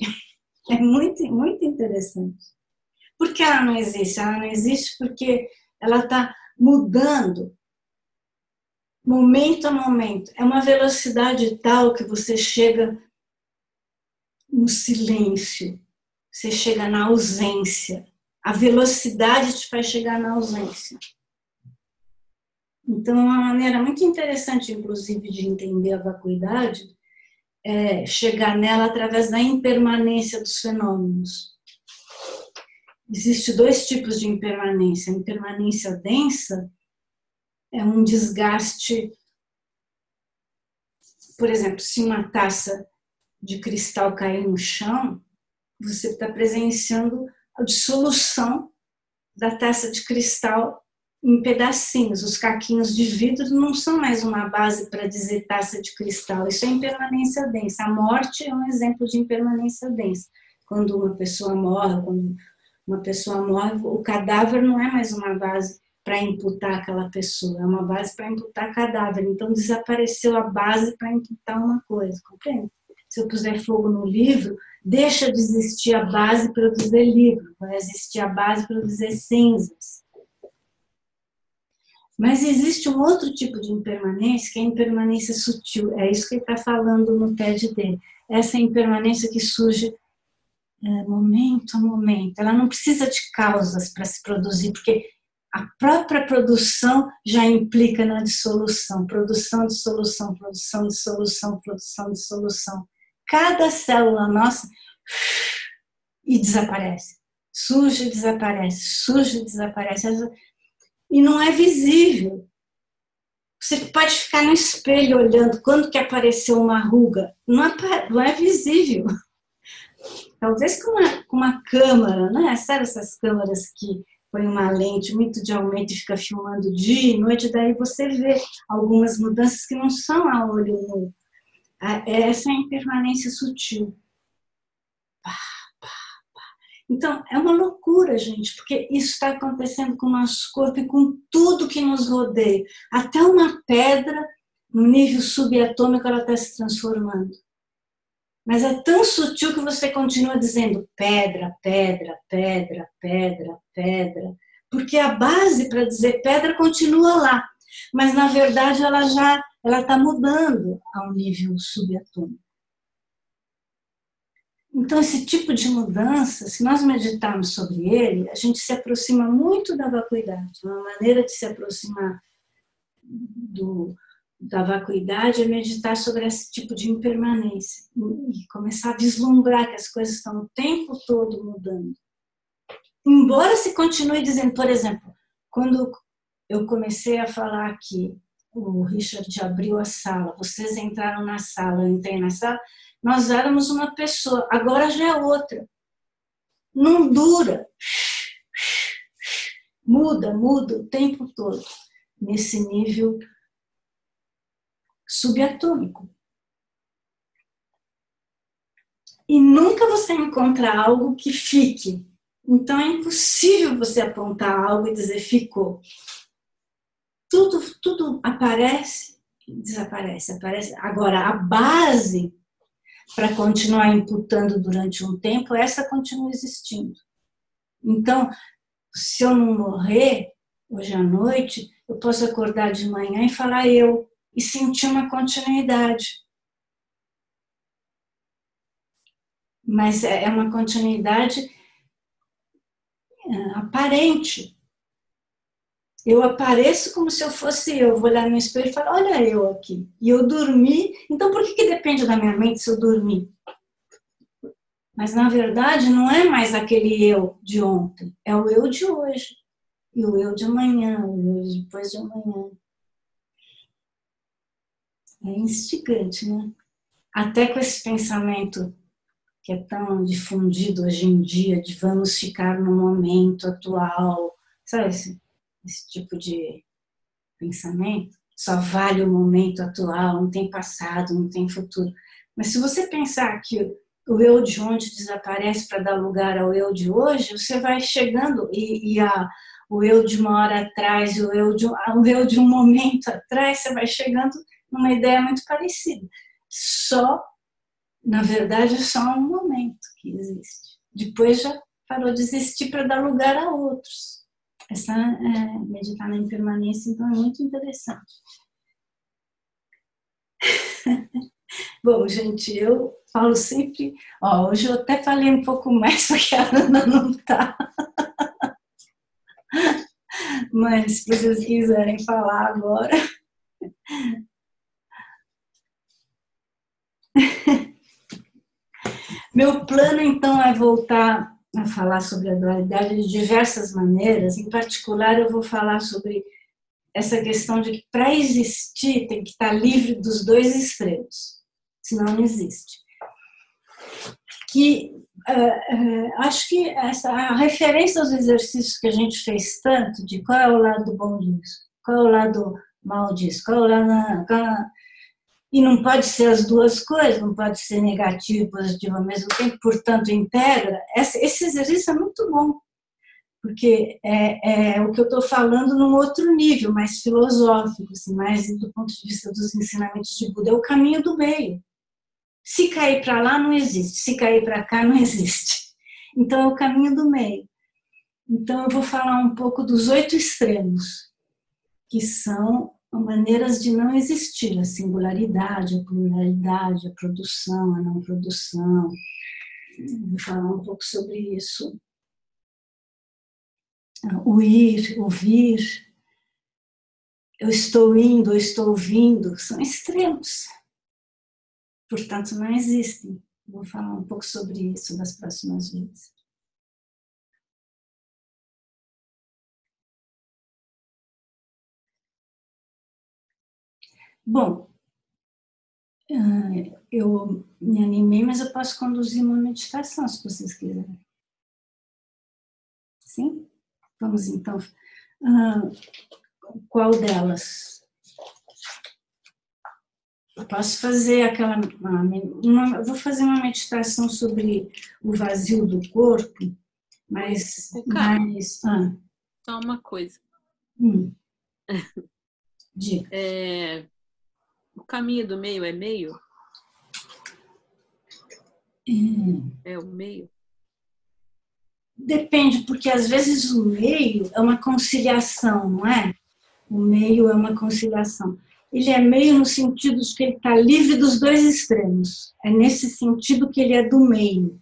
É muito, muito interessante. Por que ela não existe? Ela não existe porque ela está mudando momento a momento. É uma velocidade tal que você chega no silêncio, você chega na ausência. A velocidade te faz chegar na ausência. Então, uma maneira muito interessante, inclusive, de entender a vacuidade é chegar nela através da impermanência dos fenômenos. Existem dois tipos de impermanência. A impermanência densa é um desgaste. Por exemplo, se uma taça de cristal cair no chão, você está presenciando a dissolução da taça de cristal em pedacinhos. Os caquinhos de vidro não são mais uma base para dizer taça de cristal. Isso é impermanência densa. A morte é um exemplo de impermanência densa. Quando uma pessoa morre, o cadáver não é mais uma base para imputar aquela pessoa, é uma base para imputar cadáver. Então, desapareceu a base para imputar uma coisa, compreende? Se eu puser fogo no livro, deixa de existir a base para eu dizer livro, vai existir a base para eu dizer cinzas. Mas existe um outro tipo de impermanência, que é a impermanência sutil. É isso que ele está falando no TED dele. Essa impermanência que surge momento a momento. Ela não precisa de causas para se produzir, porque a própria produção já implica na dissolução. Produção, dissolução, produção, dissolução, produção, dissolução. Cada célula nossa e desaparece. Surge e desaparece, surge e desaparece. E não é visível. Você pode ficar no espelho olhando quando que apareceu uma ruga. Não é visível. Talvez com uma câmera, né? Sabe essas câmeras que põe uma lente muito de aumento e fica filmando dia e noite, daí você vê algumas mudanças que não são a olho nu. Essa é a impermanência sutil. Então, é uma loucura, gente, porque isso está acontecendo com o nosso corpo e com tudo que nos rodeia. Até uma pedra, no nível subatômico, ela está se transformando. Mas é tão sutil que você continua dizendo pedra, pedra, pedra, pedra, pedra, porque a base para dizer pedra continua lá, mas na verdade ela está mudando a um nível subatômico. Então esse tipo de mudança, se nós meditarmos sobre ele, a gente se aproxima muito da vacuidade. Uma maneira de se aproximar da vacuidade é meditar sobre esse tipo de impermanência e começar a vislumbrar que as coisas estão o tempo todo mudando. Embora se continue dizendo, por exemplo, quando eu comecei a falar aqui, o Richard abriu a sala, vocês entraram na sala, eu entrei na sala, nós éramos uma pessoa, agora já é outra. Não dura. Muda o tempo todo, nesse nível subatômico. E nunca você encontra algo que fique. Então é impossível você apontar algo e dizer ficou. Tudo aparece e desaparece. Aparece. Agora, a base para continuar imputando durante um tempo, essa continua existindo. Então, se eu não morrer hoje à noite, eu posso acordar de manhã e falar eu, e sentir uma continuidade. Mas é uma continuidade aparente. Eu apareço como se eu fosse eu, vou olhar no espelho e falar, olha eu aqui. E eu dormi, então por que depende da minha mente se eu dormir? Mas na verdade não é mais aquele eu de ontem, é o eu de hoje. E o eu de amanhã, o eu de depois de amanhã. É instigante, né? Até com esse pensamento que é tão difundido hoje em dia, de vamos ficar no momento atual, sabe esse tipo de pensamento? Só vale o momento atual, não tem passado, não tem futuro. Mas se você pensar que o eu de ontem desaparece para dar lugar ao eu de hoje, você vai chegando o eu de uma hora atrás, o eu de um momento atrás, você vai chegando numa ideia muito parecida. Na verdade, é só um momento que existe. Depois já parou de existir para dar lugar a outros. Meditar na impermanência, então, é muito interessante. Bom, gente, eu falo sempre... hoje eu até falei um pouco mais, porque a Ana não está. Mas se vocês quiserem falar agora. Meu plano, então, é voltar a falar sobre a dualidade de diversas maneiras. Em particular, eu vou falar sobre essa questão de que para existir tem que estar livre dos dois extremos, senão não existe. Acho que a referência aos exercícios que a gente fez tanto, de qual é o lado bom disso, qual é o lado mal disso, qual é o lado... E não pode ser as duas coisas, não pode ser negativo e positivo ao mesmo tempo, portanto, integra. Esse exercício é muito bom, porque é o que eu estou falando num outro nível, mais filosófico, assim, mais do ponto de vista dos ensinamentos de Buda, é o caminho do meio. Se cair para lá, não existe, se cair para cá, não existe. Então, é o caminho do meio. Então, eu vou falar um pouco dos 8 extremos, que são maneiras de não existir, a singularidade, a pluralidade, a produção, a não produção. Vou falar um pouco sobre isso. O ir, ouvir, eu estou indo, eu estou ouvindo, são extremos. Portanto, não existem. Vou falar um pouco sobre isso nas próximas vezes. Bom, eu me animei, mas eu posso conduzir uma meditação, se vocês quiserem. Sim? Vamos então. Qual delas? Eu posso fazer aquela... eu vou fazer uma meditação sobre o vazio do corpo, mas... Só uma coisa. Diga. O caminho do meio é meio? É o meio? Depende, porque às vezes o meio é uma conciliação, não é? O meio é uma conciliação. Ele é meio no sentido de que ele está livre dos dois extremos. É nesse sentido que ele é do meio.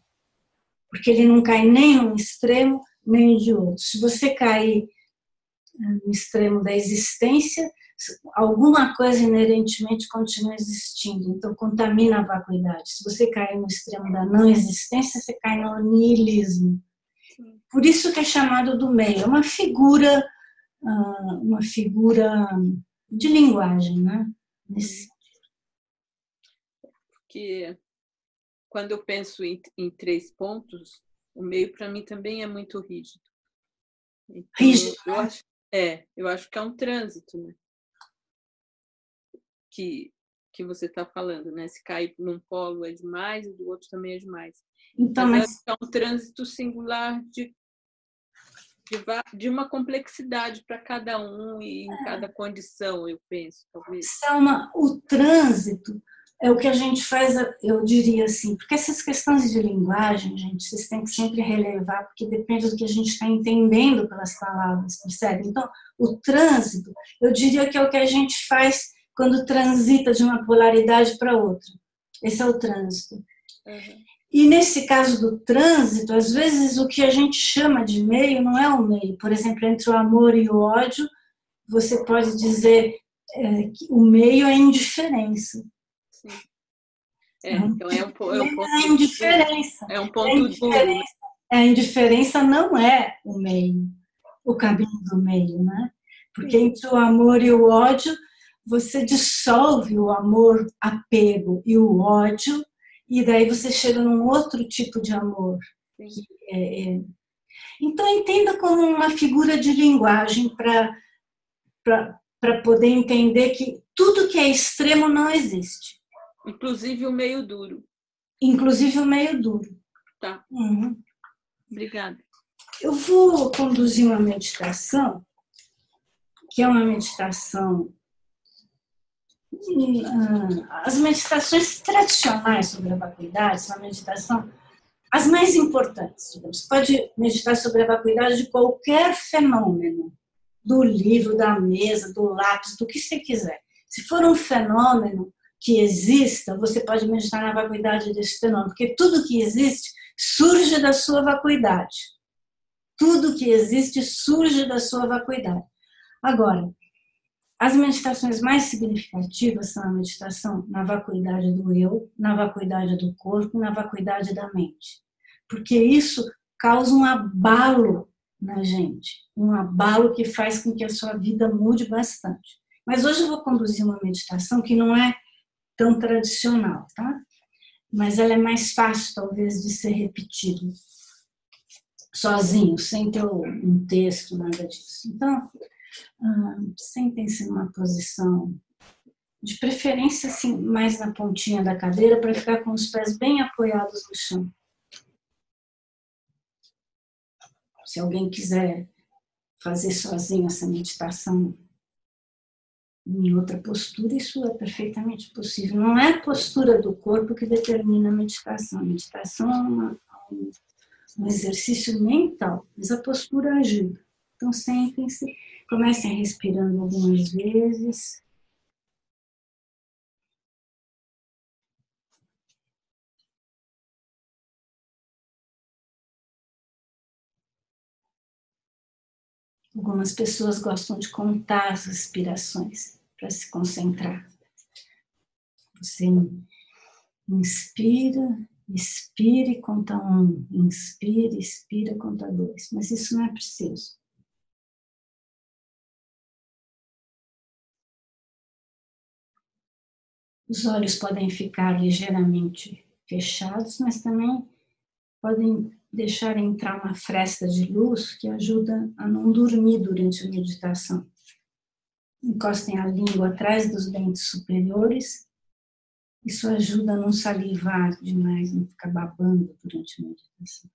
Porque ele não cai nem num extremo, nem de outro. Se você cair no extremo da existência, alguma coisa inerentemente continua existindo, então contamina a vacuidade. Se você cair no extremo da não existência, você cai no niilismo. Por isso que é chamado do meio. É uma figura de linguagem, né? Porque quando eu penso em 3 pontos, o meio para mim também é muito rígido. Então, rígido? Eu acho que é um trânsito, né? Que você está falando, né? Se cair num polo é demais e do outro também é demais. Então, mas é um trânsito singular de uma complexidade para cada um e em cada condição, eu penso, talvez. O trânsito é o que a gente faz, eu diria assim, porque essas questões de linguagem, gente, vocês têm que sempre relevar, porque depende do que a gente está entendendo pelas palavras, percebe? Então, o trânsito, eu diria que é o que a gente faz quando transita de uma polaridade para outra. Esse é o trânsito. Uhum. E nesse caso do trânsito, às vezes o que a gente chama de meio não é o meio. Por exemplo, entre o amor e o ódio, você pode dizer que o meio é a indiferença. Sim. Então é um ponto indiferença. É um ponto duro. A indiferença não é o meio, o caminho do meio, né? Porque entre o amor e o ódio, você dissolve o amor, apego e o ódio, e daí você chega num outro tipo de amor. Então, entenda como uma figura de linguagem para poder entender que tudo que é extremo não existe. Inclusive o meio duro. Inclusive o meio duro. Tá. Uhum. Obrigada. Eu vou conduzir uma meditação, que é uma meditação... As meditações tradicionais sobre a vacuidade são a meditação as mais importantes. Você pode meditar sobre a vacuidade de qualquer fenômeno, do livro, da mesa, do lápis, do que você quiser. Se for um fenômeno que exista, você pode meditar na vacuidade desse fenômeno, porque tudo que existe surge da sua vacuidade. Tudo que existe surge da sua vacuidade. Agora, as meditações mais significativas são a meditação na vacuidade do eu, na vacuidade do corpo, na vacuidade da mente. Porque isso causa um abalo na gente, um abalo que faz com que a sua vida mude bastante. Mas hoje eu vou conduzir uma meditação que não é tão tradicional, tá? Mas ela é mais fácil, talvez, de ser repetida sozinho, sem ter um texto, nada disso. Então, sentem-se numa posição, de preferência, assim, mais na pontinha da cadeira, para ficar com os pés bem apoiados no chão. Se alguém quiser fazer sozinho essa meditação em outra postura, isso é perfeitamente possível. Não é a postura do corpo que determina a meditação. A meditação é um exercício mental, mas a postura ajuda. Então, sentem-se, comecem respirando algumas vezes. Algumas pessoas gostam de contar as respirações para se concentrar. Você inspira, expire, conta 1. Inspira, expira, conta 2. Mas isso não é preciso. Os olhos podem ficar ligeiramente fechados, mas também podem deixar entrar uma fresta de luz que ajuda a não dormir durante a meditação. Encostem a língua atrás dos dentes superiores. Isso ajuda a não salivar demais, não ficar babando durante a meditação.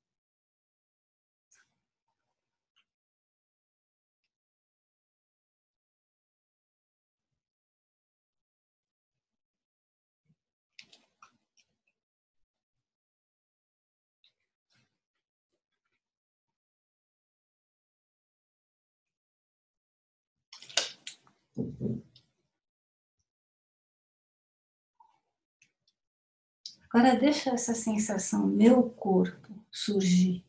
Agora deixa essa sensação, meu corpo, surgir.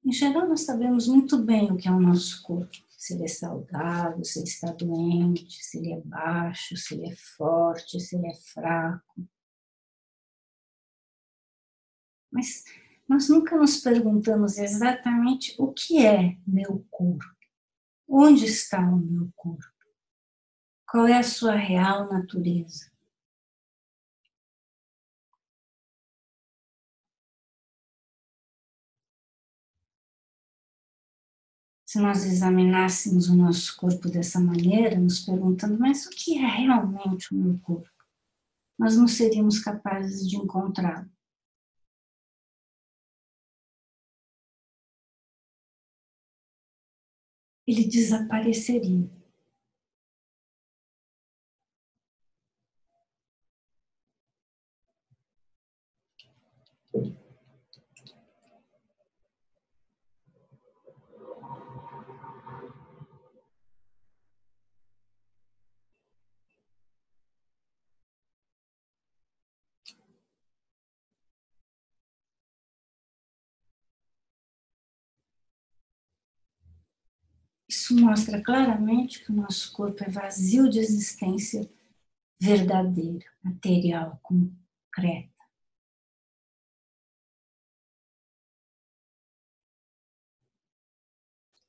Em geral, nós sabemos muito bem o que é o nosso corpo. Se ele é saudável, se ele está doente, se ele é baixo, se ele é forte, se ele é fraco. Mas nós nunca nos perguntamos exatamente o que é meu corpo. Onde está o meu corpo? Qual é a sua real natureza? Se nós examinássemos o nosso corpo dessa maneira, nos perguntando, mas o que é realmente o meu corpo? Nós não seríamos capazes de encontrá-lo. Ele desapareceria. Isso mostra claramente que o nosso corpo é vazio de existência verdadeira, material, concreta.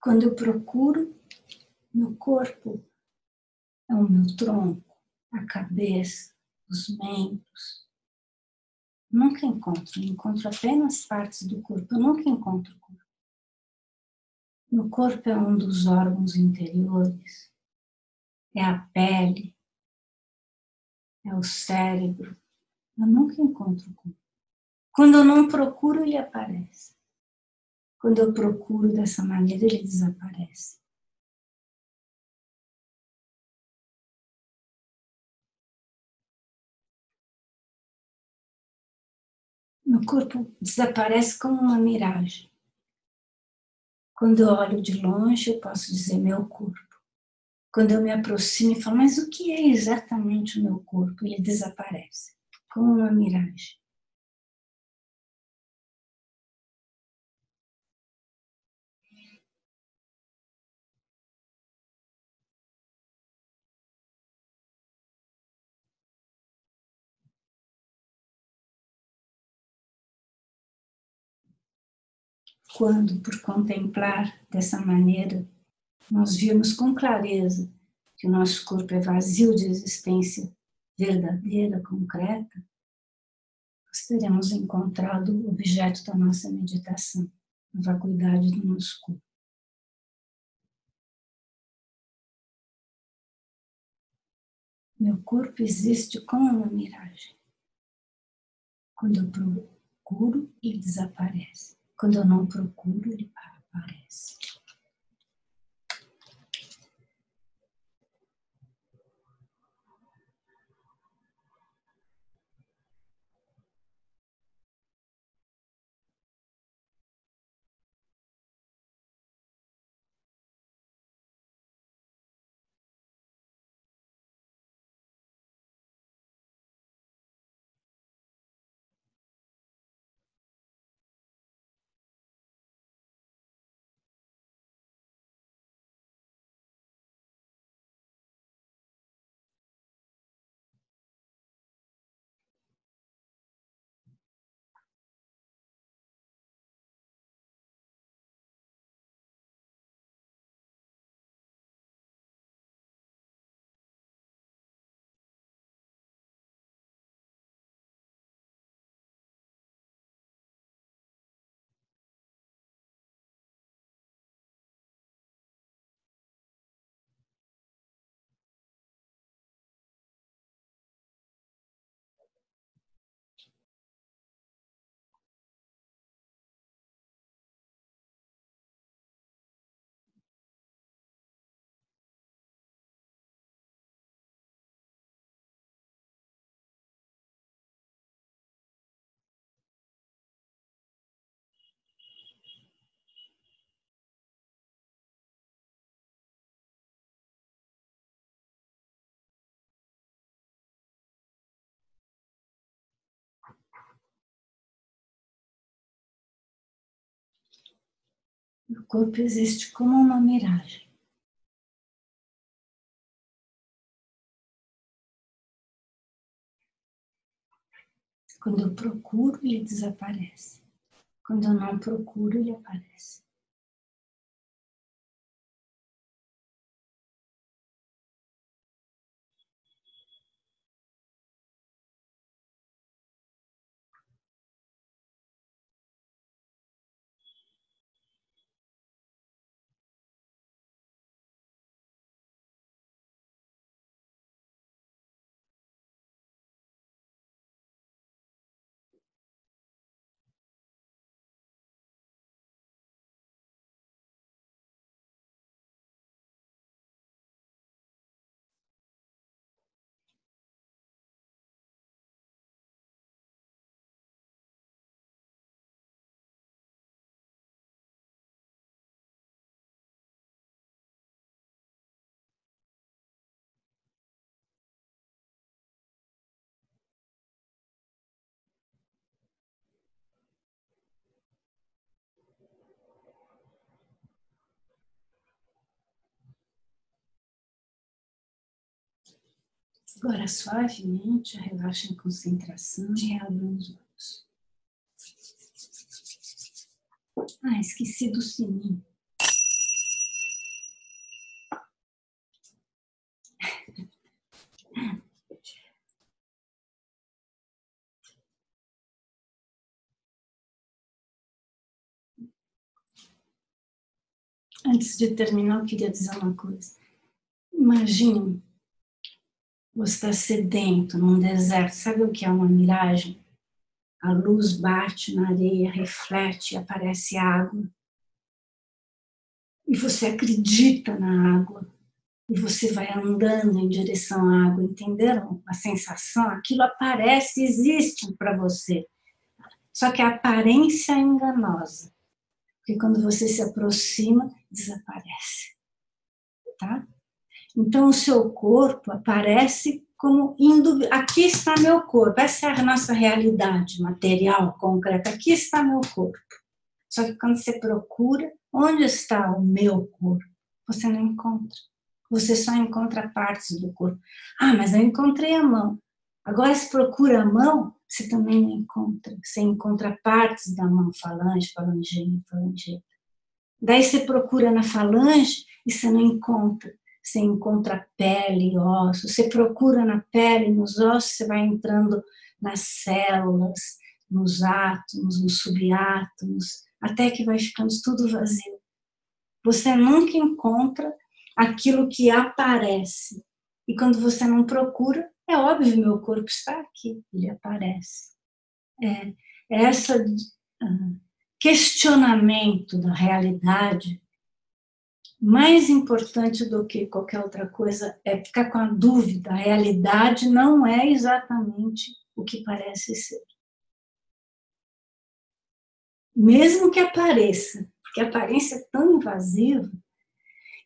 Quando eu procuro, meu corpo é o meu tronco, a cabeça, os membros. Nunca encontro apenas partes do corpo, eu nunca encontro o corpo. Meu corpo é um dos órgãos interiores, é a pele, é o cérebro. Eu nunca encontro o corpo. Quando eu não procuro, ele aparece. Quando eu procuro dessa maneira, ele desaparece. Meu corpo desaparece como uma miragem. Quando eu olho de longe, eu posso dizer meu corpo. Quando eu me aproximo e falo, mas o que é exatamente o meu corpo? Ele desaparece, como uma miragem. quando, por contemplar dessa maneira, nós vimos com clareza que o nosso corpo é vazio de existência verdadeira, concreta, nós teremos encontrado o objeto da nossa meditação, a vacuidade do nosso corpo. Meu corpo existe como uma miragem. Quando eu procuro, ele desaparece. Quando eu não procuro, ele aparece. O corpo existe como uma miragem. Quando eu procuro, ele desaparece. Quando eu não procuro, ele aparece. Agora, suavemente, relaxa em concentração e abre os olhos. Ah, esqueci do sininho. Antes de terminar, eu queria dizer uma coisa. Imagine você está sedento num deserto. Sabe o que é uma miragem? A luz bate na areia, reflete e aparece água. E você acredita na água. E você vai andando em direção à água. Entenderam a sensação? Aquilo aparece, existe para você. Só que a aparência é enganosa. Porque quando você se aproxima, desaparece. Tá? Então, o seu corpo aparece como indo... Aqui está meu corpo. Essa é a nossa realidade material, concreta. Aqui está meu corpo. Só que quando você procura, onde está o meu corpo? Você não encontra. Você só encontra partes do corpo. Ah, mas eu encontrei a mão. Agora, se procura a mão, você também não encontra. Você encontra partes da mão, falange, falangema, falangeta. Daí você procura na falange e você não encontra. Você encontra pele, ossos. Você procura na pele, nos ossos, você vai entrando nas células, nos átomos, nos subátomos, até que vai ficando tudo vazio. Você nunca encontra aquilo que aparece. E quando você não procura, é óbvio, meu corpo está aqui, ele aparece. Esse questionamento da realidade, mais importante do que qualquer outra coisa, é ficar com a dúvida. A realidade não é exatamente o que parece ser. Mesmo que apareça, porque a aparência é tão invasiva.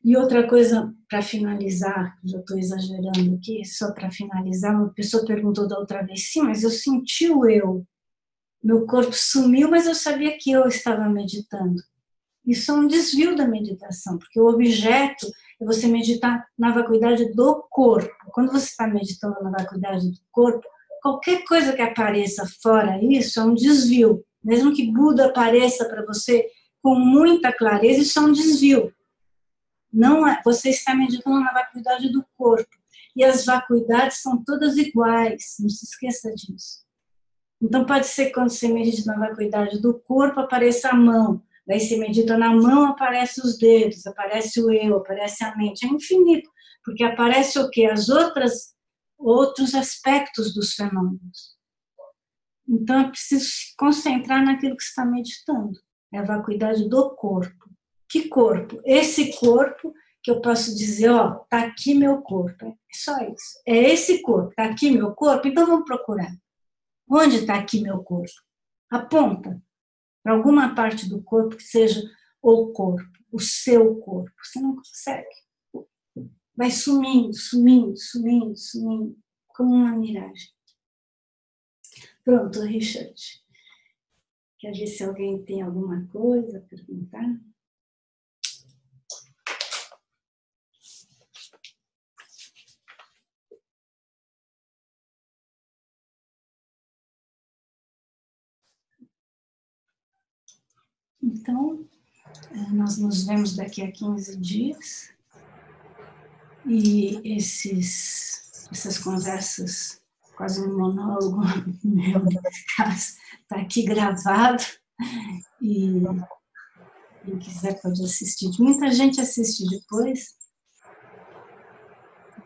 E outra coisa, para finalizar, já estou exagerando aqui, só para finalizar, uma pessoa perguntou da outra vez, sim, mas eu senti o eu. Meu corpo sumiu, mas eu sabia que eu estava meditando. Isso é um desvio da meditação, porque o objeto é você meditar na vacuidade do corpo. Quando você está meditando na vacuidade do corpo, qualquer coisa que apareça fora isso é um desvio. Mesmo que Buda apareça para você com muita clareza, isso é um desvio. Não é, você está meditando na vacuidade do corpo. E as vacuidades são todas iguais, não se esqueça disso. Então pode ser que quando você medita na vacuidade do corpo, apareça a mão. Daí você medita na mão, aparece os dedos, aparece o eu, aparece a mente. É infinito, porque aparece o quê? Outros aspectos dos fenômenos. Então é preciso se concentrar naquilo que você está meditando. É a vacuidade do corpo. Que corpo? Esse corpo que eu posso dizer, ó, tá aqui meu corpo. É só isso. É esse corpo, tá aqui meu corpo, então vamos procurar. Onde está aqui meu corpo? Aponta para alguma parte do corpo que seja o corpo, o seu corpo. Você não consegue. Vai sumindo, sumindo, sumindo, sumindo, como uma miragem. Pronto, Richard. Quer ver se alguém tem alguma coisa a perguntar? Então, nós nos vemos daqui a 15 dias e essas conversas, quase um monólogo meu, nesse caso, está aqui gravado e quem quiser pode assistir. Muita gente assiste depois.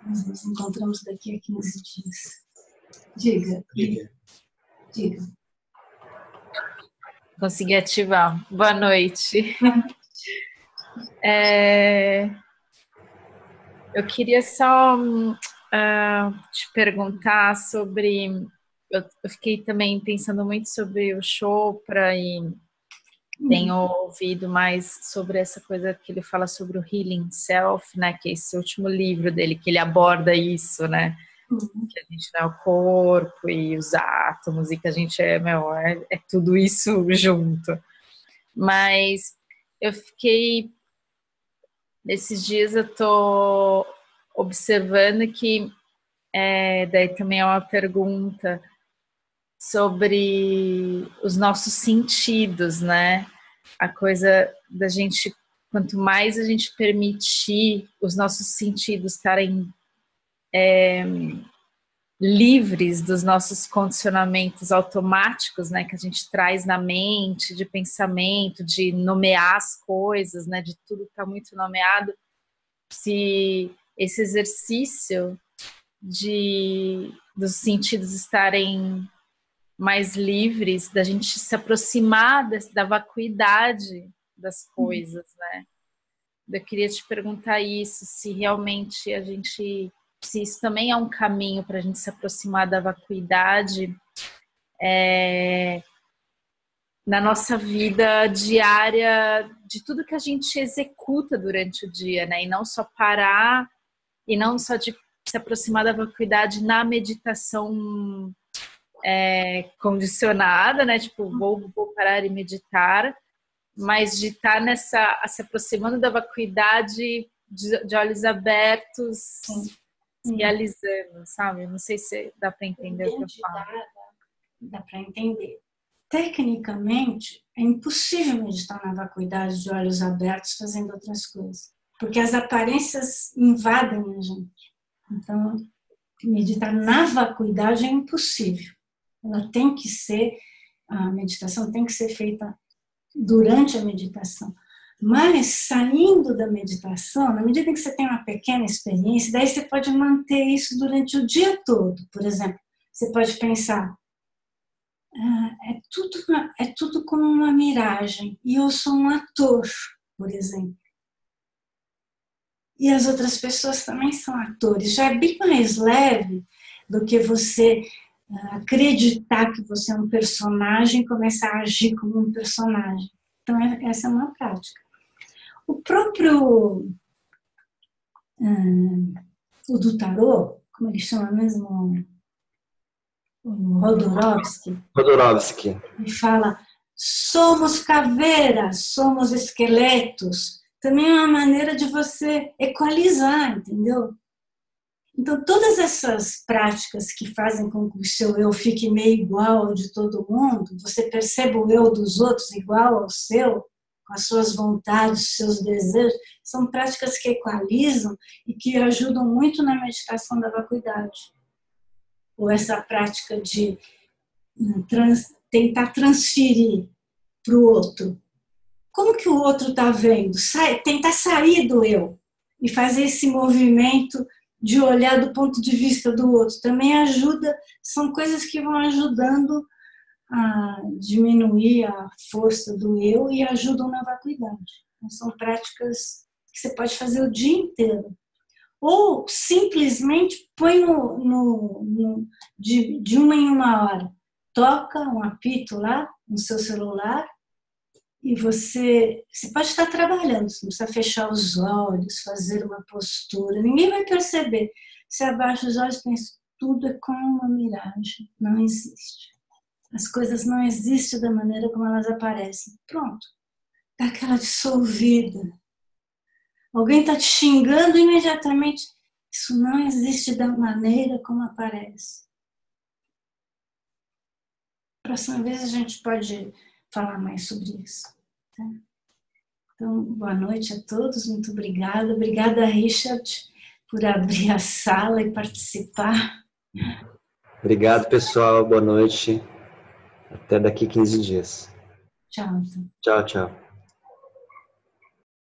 Nós nos encontramos daqui a 15 dias. Diga. Consegui ativar. Boa noite. Eu queria só te perguntar sobre... Eu fiquei também pensando muito sobre o Chopra e tenho ouvido mais sobre essa coisa que ele fala sobre o Healing Self, né? Que é esse último livro dele, que ele aborda isso, né? Que a gente não é o corpo e os átomos e que a gente é tudo isso junto. Mas eu fiquei... Nesses dias eu tô observando que daí também é uma pergunta sobre os nossos sentidos, né? A coisa da gente, quanto mais a gente permitir os nossos sentidos estarem livres dos nossos condicionamentos automáticos, né, que a gente traz na mente, de pensamento, de nomear as coisas, né, de tudo estar muito nomeado, se esse exercício dos sentidos estarem mais livres, da gente se aproximar da vacuidade das coisas, né? Eu queria te perguntar isso, se realmente se isso também é um caminho para a gente se aproximar da vacuidade na nossa vida diária, de tudo que a gente executa durante o dia, né? E não só parar, e não só de se aproximar da vacuidade na meditação condicionada, né? Tipo, vou parar e meditar, mas de estar se aproximando da vacuidade de olhos abertos, realizando, sabe? Não sei se dá para entender o que eu falo. dá para entender. Tecnicamente, é impossível meditar na vacuidade de olhos abertos fazendo outras coisas, porque as aparências invadem a gente. Então, meditar na vacuidade é impossível. Ela tem que ser, a meditação tem que ser feita durante a meditação. Mas, saindo da meditação, na medida em que você tem uma pequena experiência, daí você pode manter isso durante o dia todo. Por exemplo, você pode pensar, é tudo como uma miragem, e eu sou um ator, por exemplo. E as outras pessoas também são atores. Já é bem mais leve do que você acreditar que você é um personagem e começar a agir como um personagem. Então, essa é uma prática. O próprio o do tarô, como ele chama mesmo? O Rodorovsky. Ele fala, somos caveiras, somos esqueletos. Também é uma maneira de você equalizar, entendeu? Então, todas essas práticas que fazem com que o seu eu fique meio igual ao de todo mundo, você perceba o eu dos outros igual ao seu, com as suas vontades, seus desejos, são práticas que equalizam e que ajudam muito na meditação da vacuidade. Ou essa prática de tentar transferir para o outro. Como que o outro está vendo? Tentar sair do eu e fazer esse movimento de olhar do ponto de vista do outro. Também ajuda, são coisas que vão ajudando a diminuir a força do eu e ajudam na vacuidade. Então, são práticas que você pode fazer o dia inteiro. Ou simplesmente põe de uma em uma hora. Toca um apito lá no seu celular e você pode estar trabalhando, você não precisa fechar os olhos, fazer uma postura, ninguém vai perceber. Você abaixa os olhos e pensa, tudo é como uma miragem, não existe. As coisas não existem da maneira como elas aparecem. Pronto, dá aquela dissolvida. Alguém está te xingando imediatamente, isso não existe da maneira como aparece. Próxima vez a gente pode falar mais sobre isso. Tá? Então, boa noite a todos, muito obrigada. Obrigada, Richard, por abrir a sala e participar. Obrigado, pessoal. Boa noite. Até daqui 15 dias. Tchau. Tchau, tchau.